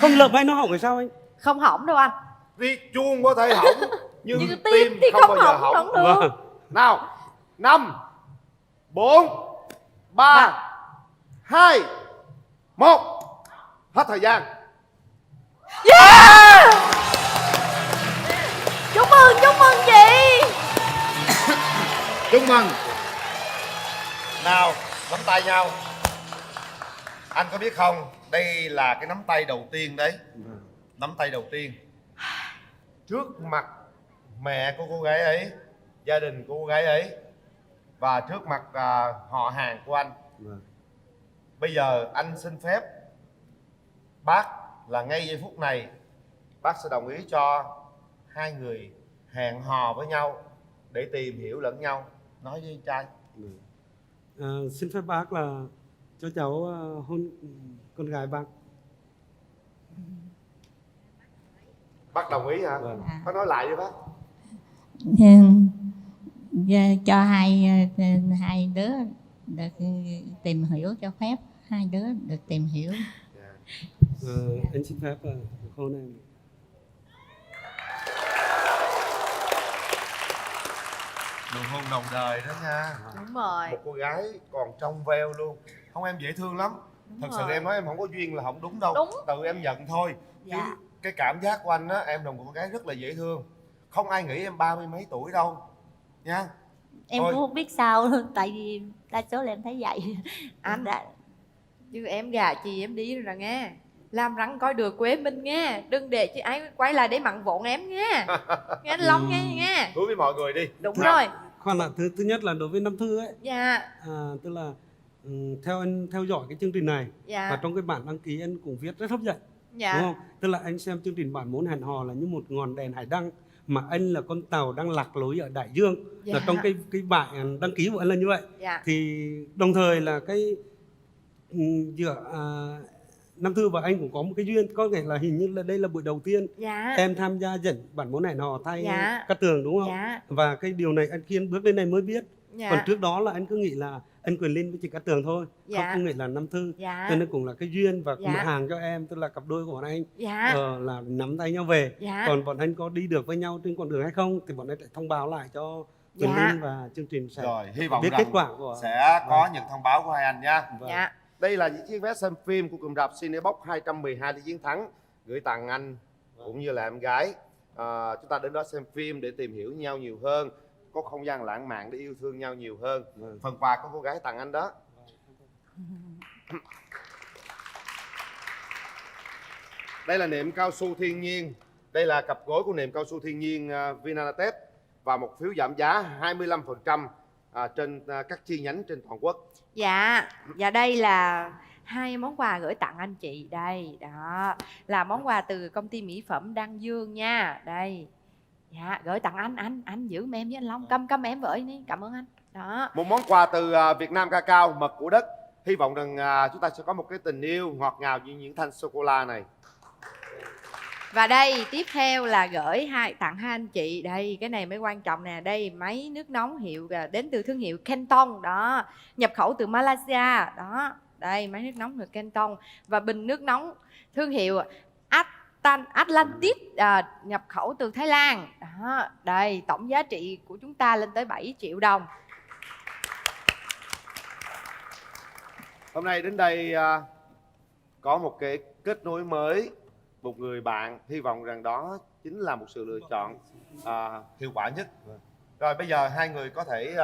Không lợp hay nó hỏng hay sao anh? Không hỏng đâu anh. Vì chuông có thể hỏng nhưng tim không bao giờ hỏng. Vâng. Nào, 5 4 3 2 1, hết thời gian. Yeah! Chúc mừng chị. Chúc mừng. Nào, nắm tay nhau. Anh có biết không, đây là cái nắm tay đầu tiên đấy. Nắm tay đầu tiên trước mặt mẹ của cô gái ấy, gia đình của cô gái ấy, và trước mặt họ hàng của anh. Bây giờ anh xin phép bác là ngay giây phút này bác sẽ đồng ý cho hai người hẹn hò với nhau để tìm hiểu lẫn nhau. Nói với anh trai. Xin phép bác là cho cháu hôn con gái bác. Bác đồng ý hả? Bác nói lại đi bác. Cho hai đứa được tìm hiểu, cho phép hai đứa được tìm hiểu. Anh xin phép hôn em. Nụ hôn đồng đời đó nha. Đúng rồi. Một cô gái còn trong veo luôn. Không, em dễ thương lắm. Thật sự em nói em không có duyên là không đúng đâu. Đúng. Tự em nhận thôi. Dạ. Chứ cái cảm giác của anh á, em là một cô gái rất là dễ thương. Không ai nghĩ em 30 mấy tuổi đâu nha. Em thôi. cũng không biết sao luôn, tại vì đa số là em thấy vậy. Anh chứ em gà chị em đi rồi nghe. Làm rắn coi được quê mình nghe. Đừng để chị ấy quay lại để mặn vộn em nghe. Nghe anh Long nghe. Đối với mọi người đi. Đúng rồi. Khoan là thứ nhất là đối với Nam Thư ấy. Dạ. Tức là theo anh theo dõi cái chương trình này, dạ. và trong cái bản đăng ký anh cũng viết rất hấp dẫn. Dạ. Đúng không? Tức là anh xem chương trình Bạn Muốn Hẹn Hò là như một ngọn đèn hải đăng, mà anh là con tàu đang lạc lối ở đại dương. Dạ. Là trong cái bản đăng ký của anh là như vậy. Dạ. Thì đồng thời là cái giữa Nam Thư và anh cũng có một cái duyên, có nghĩa là hình như là đây là buổi đầu tiên dạ. em tham gia dẫn Bạn Muốn Hẹn Hò thay dạ. Cát Tường đúng không? Dạ. Và cái điều này anh khi anh bước lên này mới biết. Dạ. Còn trước đó là anh cứ nghĩ là anh Quyền Linh với chị Cát Tường thôi, dạ. không nghĩ là Nam Thư. Dạ. Cho nên cũng là cái duyên và dạ. mở hàng cho em, tức là cặp đôi của bọn anh dạ. là nắm tay nhau về. Dạ. Còn bọn anh có đi được với nhau trên con đường hay không thì bọn anh lại thông báo lại cho Quyền dạ. Linh, và chương trình sẽ Rồi, hy vọng biết rằng kết quả của sẽ có những thông báo của hai anh nha. Dạ. Đây là những chiếc vé xem phim của cụm rạp Cinebox 212 Lý Chiến Thắng gửi tặng anh cũng như là em gái. Chúng ta đến đó xem phim để tìm hiểu nhau nhiều hơn, có không gian lãng mạn để yêu thương nhau nhiều hơn. Phần quà của cô gái tặng anh đó. Đây là nệm cao su thiên nhiên. Đây là cặp gối của nệm cao su thiên nhiên Vinalatex và một phiếu giảm giá 25% trên các chi nhánh trên toàn quốc. Dạ, và đây là hai món quà gửi tặng anh chị. Đây, đó là món quà từ công ty mỹ phẩm Đăng Dương nha. Đây, dạ, gửi tặng anh giữ em với anh Long. Câm em với đi, cảm ơn anh. Đó. Một món quà từ Việt Nam Cacao, mật của đất. Hy vọng rằng chúng ta sẽ có một cái tình yêu ngọt ngào như những thanh sô-cô-la này. Và đây tiếp theo là gửi tặng hai anh chị. Đây, cái này mới quan trọng nè. Đây, máy nước nóng hiệu đến từ thương hiệu Kenton. Đó, nhập khẩu từ Malaysia. Đó, đây máy nước nóng từ Kenton. Và bình nước nóng thương hiệu Atlantis nhập khẩu từ Thái Lan. Đó, đây tổng giá trị của chúng ta lên tới 7 triệu đồng. Hôm nay đến đây có một cái kết nối mới, một người bạn, hy vọng rằng đó chính là một sự lựa chọn hiệu quả nhất. Rồi bây giờ hai người có thể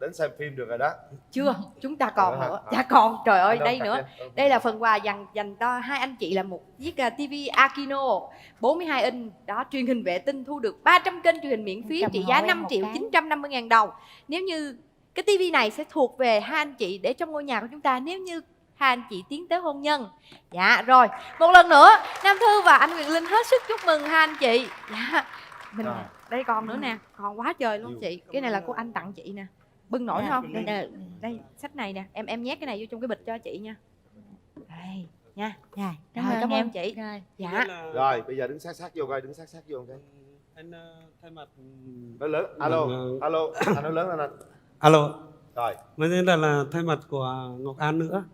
đến xem phim được rồi đó. Chưa, chúng ta còn nữa. hả? Dạ còn, trời ơi, Đâu, đây cắt nữa. đi. Đây là phần quà dành cho hai anh chị, là một chiếc TV Aquino 42 inch đó, truyền hình vệ tinh, thu được 300 kênh truyền hình miễn phí, trị giá 5.950.000 đồng. Nếu như cái TV này sẽ thuộc về hai anh chị để trong ngôi nhà của chúng ta nếu như hai anh chị tiến tới hôn nhân. Dạ rồi, một lần nữa Nam Thư và anh Quyền Linh hết sức chúc mừng hai anh chị. Dạ, mình đây còn nữa nè, còn quá trời luôn chị. Cái này là cô anh tặng chị nè, bưng nổi không? Đây sách này nè, em nhét cái này vô trong cái bịch cho chị nha. Đây nha. Rồi, cảm ơn chị. Dạ. Rồi bây giờ đứng sát vô coi, đứng sát vô cái. Anh thay mặt Nói lớn, alo, alo, anh nói lớn lên anh. Alo. Rồi. Mới đây là thay mặt của Ngọc An nữa.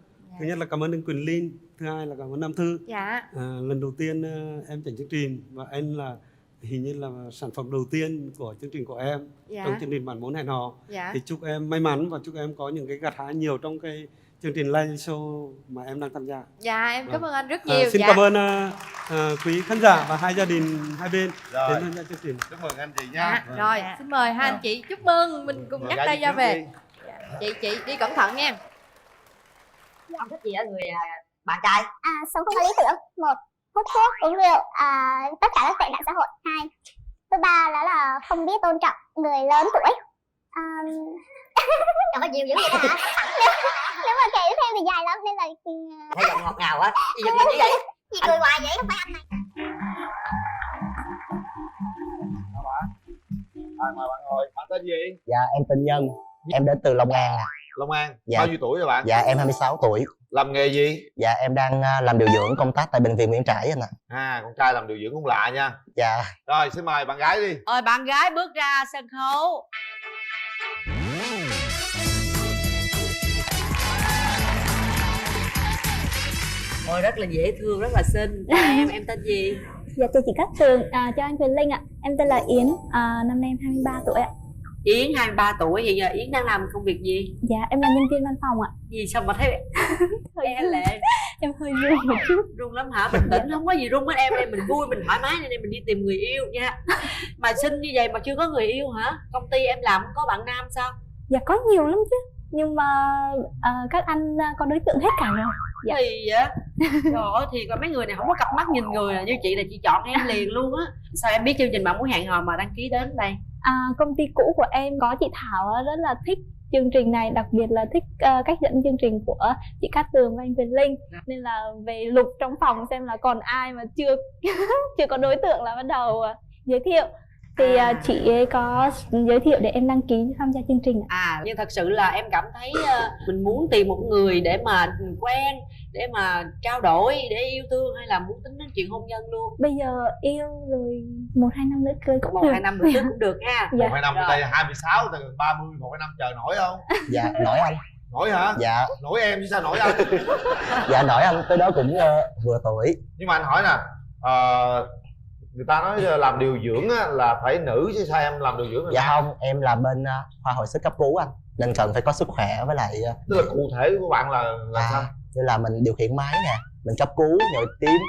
Thứ nhất là cảm ơn anh Quyền Linh, thứ hai là cảm ơn Nam Thư. Dạ. Lần đầu tiên em dẫn chương trình và anh là hình như là sản phẩm đầu tiên của chương trình của em trong chương trình Bạn Muốn Hẹn Hò. Thì chúc em may mắn và chúc em có những cái gặt hái nhiều trong cái chương trình live show mà em đang tham gia. Dạ, em cảm ơn anh rất nhiều. Xin cảm ơn quý khán giả và hai gia đình hai bên đến tham gia chương trình. Chúc mừng anh chị nha. Rồi, xin mời hai anh chị chúc mừng, mình cùng dắt tay ra về. Chị đi cẩn thận nha. Ông thích gì ở người bạn trai? Sống không có lý tưởng. 1. Hút thuốc, uống rượu, tất cả các tệ nạn xã hội. 2. Thứ ba đó là không biết tôn trọng người lớn tuổi. Trời ơi, nhiều dữ vậy hả? Nếu mà kể thêm thì dài lắm nên là Thấy giọng ngọt ngào á. Gì giật mình như vậy? chị cười hoài vậy, không phải anh này. Mời bạn ngồi. Bạn tên gì? Dạ em tên Nhân, em đến từ Long An. Long An. Dạ. Bao nhiêu tuổi rồi bạn? Dạ em 26 tuổi. Làm nghề gì? Dạ em đang làm điều dưỡng công tác tại bệnh viện Nguyễn Trãi anh ạ. Con trai làm điều dưỡng cũng lạ nha. Dạ. Rồi xin mời bạn gái đi. Rồi bạn gái bước ra sân khấu. Ôi rất là dễ thương, rất là xinh. Em tên gì? Dạ chào chị Cát Tường, cho anh Quyền Linh ạ. Em tên là Yến, năm nay em 23 tuổi ạ. Yến 23 tuổi, hiện giờ Yến đang làm công việc gì? Dạ em là nhân viên văn phòng ạ. Gì sao mà thấy e lệ? Em hơi run một chút. Run lắm hả? Bình tĩnh, không có gì run hết em mình vui, mình thoải mái nên mình đi tìm người yêu nha. Mà xinh như vậy mà chưa có người yêu hả? Công ty em làm có bạn nam sao? Dạ có nhiều lắm chứ. Nhưng mà các anh có đối tượng hết cả rồi. Dạ. Thì vậy? Trời ơi, thì có mấy người này không có cặp mắt nhìn người như chị là chị chọn em liền luôn á. Sao em biết chương trình Bạn Muốn Hẹn Hò mà đăng ký đến đây? Công ty cũ của em có chị Thảo rất là thích chương trình này, đặc biệt là thích cách dẫn chương trình của chị Cát Tường và anh Quyền Linh. Nên là về lục trong phòng xem là còn ai mà chưa chưa có đối tượng là bắt đầu giới thiệu. Thì chị ấy có giới thiệu để em đăng ký tham gia chương trình ạ. Nhưng thật sự là em cảm thấy mình muốn tìm một người để mà quen, để mà trao đổi, để yêu thương, hay là muốn tính đến chuyện hôn nhân luôn? Bây giờ yêu rồi 1-2 năm nữa cưới cũng được. 1-2 năm nữa cưới cũng được ha. Dạ. 1-2 năm tay 26, tay gần 30, 1-2 năm chờ nổi không? Dạ nổi anh. Nổi hả? Dạ. Nổi em chứ sao nổi anh? Dạ nổi anh, tới đó cũng vừa tuổi. Nhưng mà anh hỏi nè, người ta nói làm điều dưỡng á, là phải nữ chứ sao em làm điều dưỡng? Dạ không, em làm bên khoa hồi sức cấp cứu anh, nên cần phải có sức khỏe với lại tức là cụ thể của bạn là sao? Như là mình điều khiển máy nè, mình cấp cứu, nhồi tim.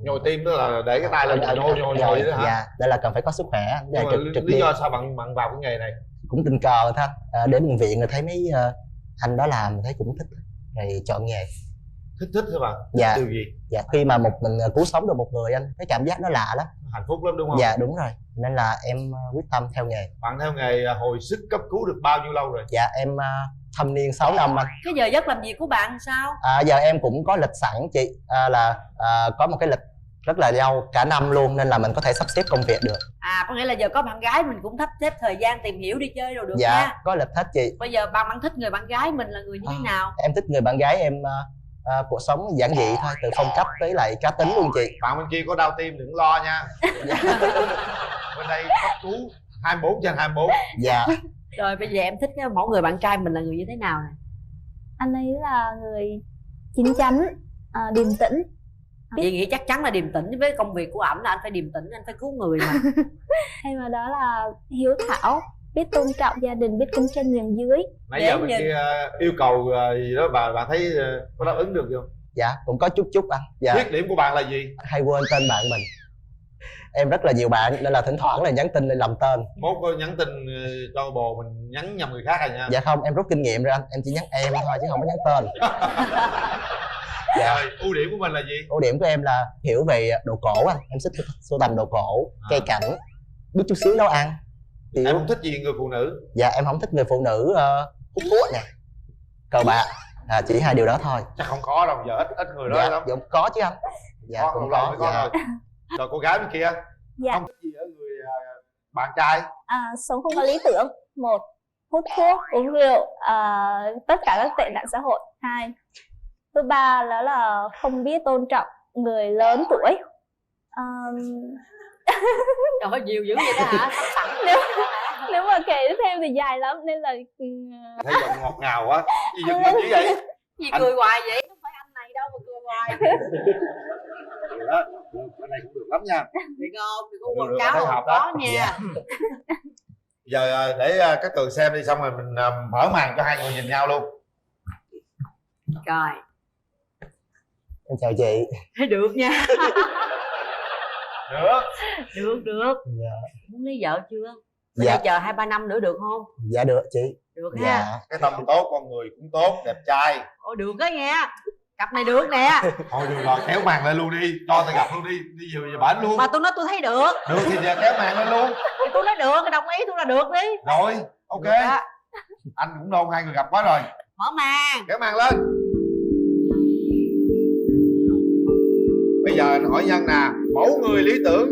Nhồi tim tức là để cái tay lên nhồi vậy đó hả? Dạ, đây là cần phải có sức khỏe. Nhưng mà lý do sao bạn vào cái nghề này? Cũng tình cờ thôi. Đến bệnh viện rồi thấy mấy anh đó làm thấy cũng thích rồi chọn nghề. Thích hả bạn? Dạ. Điều gì? Dạ khi mà mình cứu sống được một người anh, cái cảm giác nó lạ lắm. Hạnh phúc lắm đúng không? Dạ đúng rồi, nên là em quyết tâm theo nghề. Bạn theo nghề hồi sức cấp cứu được bao nhiêu lâu rồi? Dạ em thâm niên 6 năm anh. Cái giờ giấc làm việc của bạn sao? Giờ em cũng có lịch sẵn chị, có một cái lịch rất là lâu cả năm luôn, nên là mình có thể sắp xếp công việc được. Có nghĩa là giờ có bạn gái mình cũng sắp xếp thời gian tìm hiểu đi chơi rồi được dạ, nha. có lịch hết chị. Bây giờ bạn thích người bạn gái mình là người như thế nào? Em thích người bạn gái em cuộc sống giản dị thôi, từ phong cách tới lại cá tính luôn chị. Bạn bên kia có đau tim đừng lo nha. Bên đây cấp cứu 24/24. Dạ. Rồi bây giờ em thích cái mẫu người bạn trai mình là người như thế nào này? Anh ấy là người chín chắn, điềm tĩnh, Chị nghĩ chắc chắn là điềm tĩnh, với công việc của ảnh là anh phải điềm tĩnh, anh phải cứu người mà. Hay mà đó là hiếu thảo, biết tôn trọng gia đình, biết kính trên nhường dưới. Nãy giờ bên kia yêu cầu gì đó bạn thấy có đáp ứng được không? Dạ cũng có chút anh. Dạ. Khuyết điểm của bạn là gì? Hay quên tên bạn mình. Em rất là nhiều bạn nên là thỉnh thoảng là nhắn tin lên lầm tên. Mốt có nhắn tin cho bồ mình nhắn nhầm người khác rồi nha. Dạ không, em rút kinh nghiệm rồi anh, em chỉ nhắn em thôi chứ không có nhắn tên. Dạ. Rồi, ưu điểm của mình là gì? Ưu điểm của em là hiểu về đồ cổ anh, em thích sưu tầm đồ cổ, cây cảnh, biết chút xíu nấu ăn. Em không thích gì người phụ nữ? Dạ em không thích người phụ nữ hút thuốc nè, cờ bạc, chỉ hai điều đó thôi. Chắc không có đâu, giờ ít người đó dạ, lắm. Dạ có chứ anh. Dạ có, cũng có. Dạ. Rồi. Rồi cô gái bên kia dạ. Không thích gì ở người bạn trai? Sống không có lý tưởng. 1. Hút thuốc, uống rượu, tất cả các tệ nạn xã hội. 2. Thứ 3 đó là không biết tôn trọng người lớn tuổi. Trời ơi, nhiều dữ vậy đó hả? Sẵn nếu mà kể thêm thì dài lắm nên là thấy giọng ngọt ngào quá. Gì giật mình như vậy? Gì cười hoài vậy? Không phải anh này đâu mà cười hoài. Đó, cái này cũng được lắm nha. Được không? Đừng có quảng cáo không có nha. Giờ để các Tường xem đi, xong rồi mình mở màn cho hai người nhìn nhau luôn. Rồi. Em chào chị. Được nha. Được. Dạ. Muốn lấy vợ chưa? Dạ. Để chờ 2-3 năm nữa được không? Dạ được chị. Được dạ. ha. Cái tâm tốt, con người cũng tốt, đẹp trai. Ồ được đó nha. Cặp này được nè. Thôi được rồi, kéo màn lên luôn đi, cho tao gặp luôn đi, đi về bển luôn. Mà tôi nói tôi thấy được. Được thì giờ kéo màn lên luôn. Thì tôi nói được, đồng ý tôi là được đi. Rồi, ok. Anh cũng đâu hai người gặp quá rồi. Mở màn. Kéo màn lên. Bây giờ anh hỏi Nhân nè, mẫu người lý tưởng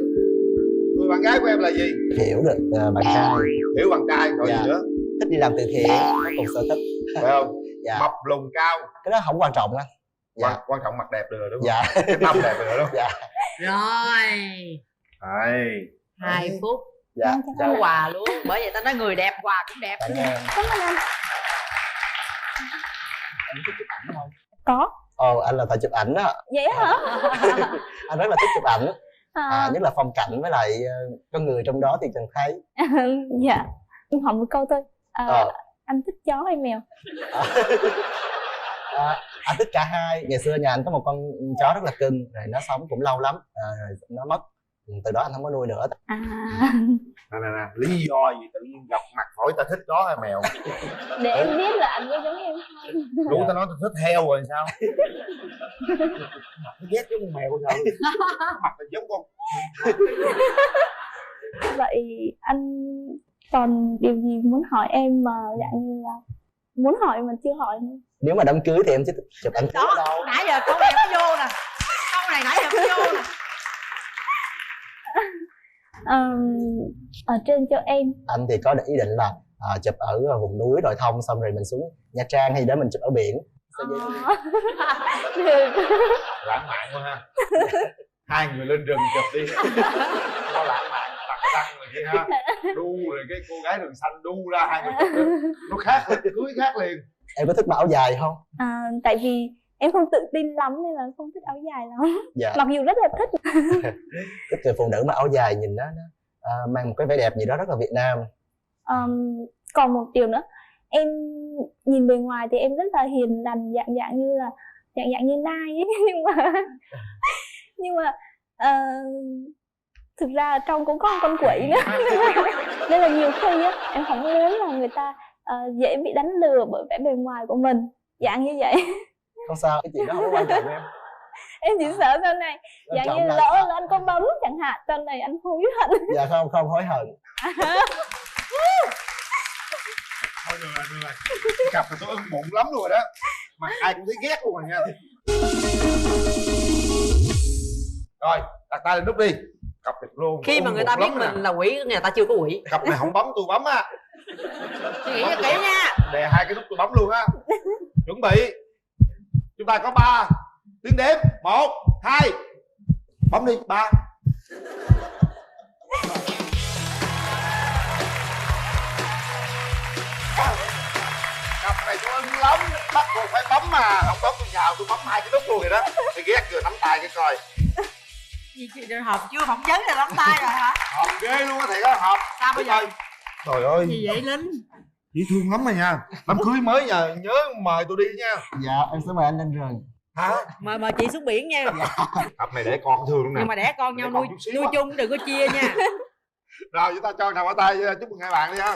người bạn gái của em là gì? Hiểu được bạn trai. Hiểu bạn trai, rồi dạ. gì nữa? Thích đi làm từ thiện, có cùng sở thích. Phải không? Dạ. Mập lùn cao. Cái đó không quan trọng anh. Dạ. Quan trọng mặt đẹp được rồi đúng không? Dạ. Cái tâm đẹp được rồi đúng không? Dạ. Rồi. Đây. 2 phút. Dạ. Có quà luôn. Bởi vậy tao nói người đẹp quà cũng đẹp. Cảm ơn anh. Anh thích chụp ảnh không? Có. Anh là thợ chụp ảnh đó. Vậy hả? Anh rất là thích chụp ảnh. Nhất là phong cảnh với lại con người trong đó thì cần thấy. Dạ. Em hỏi một câu thôi. Anh thích chó hay mèo? Anh thích cả hai. Ngày xưa nhà anh có một con chó rất là cưng, rồi nó sống cũng lâu lắm, rồi nó mất, từ đó anh không có nuôi nữa. Nè, lý do gì tự nhiên gặp mặt hỏi ta thích chó hay mèo? Để em biết là anh có giống em không. Đủ tao nói tao thích heo rồi sao? Nó ghét giống con mèo sao? Mặt là giống con. Vậy anh còn điều gì muốn hỏi em mà dạng như là muốn hỏi mà chưa hỏi nữa? Nếu mà đám cưới thì em sẽ chụp ảnh cưới đó, đâu. nãy giờ câu này có vô nè. Câu này nãy giờ có vô nè. Ở trên cho em. Anh thì có ý định là chụp ở vùng núi Đồi Thông, xong rồi mình xuống Nha Trang hay để mình chụp ở biển. Lãng mạn quá ha. Hai người lên rừng chụp đi. Có lãng mạn, tặc xăng rồi kia ha. Đu rồi cái cô gái rừng xanh đu ra, hai người chụp đi. Nó khác liền, cưới khác liền. Em có thích mặc áo dài không? Tại vì em không tự tin lắm nên là không thích áo dài lắm. Dạ. Mặc dù rất là thích. Thích người phụ nữ mặc áo dài, nhìn nó mang một cái vẻ đẹp gì đó rất là Việt Nam. Còn một điều nữa, em nhìn bề ngoài thì em rất là hiền lành, dạng như Nai ấy. nhưng mà thực ra trong cũng có một con quỷ nữa. Nên là nhiều khi á em không muốn là người ta dễ bị đánh lừa bởi vẻ bề ngoài của mình, dạng như vậy. Không sao, cái chuyện đó không quan trọng em. Em chỉ sợ sau này dạng như lỡ là anh có bấm chẳng hạn, sau này anh hối hận. Dạ không hối hận. Thôi được rồi. Cặp này tôi ưng bụng lắm luôn rồi đó. Mà ai cũng thấy ghét luôn rồi nha. Rồi, đặt tay lên nút đi. Cặp này luôn. Khi mà người ta biết mình là quỷ, người ta chưa có quỷ. Cặp này không bấm tôi bấm á. Suy nghĩ cho kỹ nha. Đè hai cái nút tôi bấm luôn á. Chuẩn bị. Chúng ta có 3 tiếng đếm. 1, 2. Bấm đi, 3. Cặp này chúng cưng lắm, bắt buộc phải bấm mà không bấm tôi nhào tôi bấm 2 cái nút luôn rồi đó. Tôi ghét vừa nắm tay cái coi. Gì hộp chưa phỏng vấn là nắm tay rồi hả? Hộp ghê luôn á thiệt á, hộp. Sao bây giờ? Trời ơi. Gì vậy Linh? Dễ thương lắm rồi nha. Đám cưới mới nhớ mời tôi đi nha. Dạ em sẽ mời anh lên rừng. Hả? Mời chị xuống biển nha. Cặp này đẻ con thương luôn nè. Nhưng mà đẻ con nhau nuôi chung đừng có chia nha. Rồi chúng ta cho thằng ở tay chúc mừng hai bạn đi ha.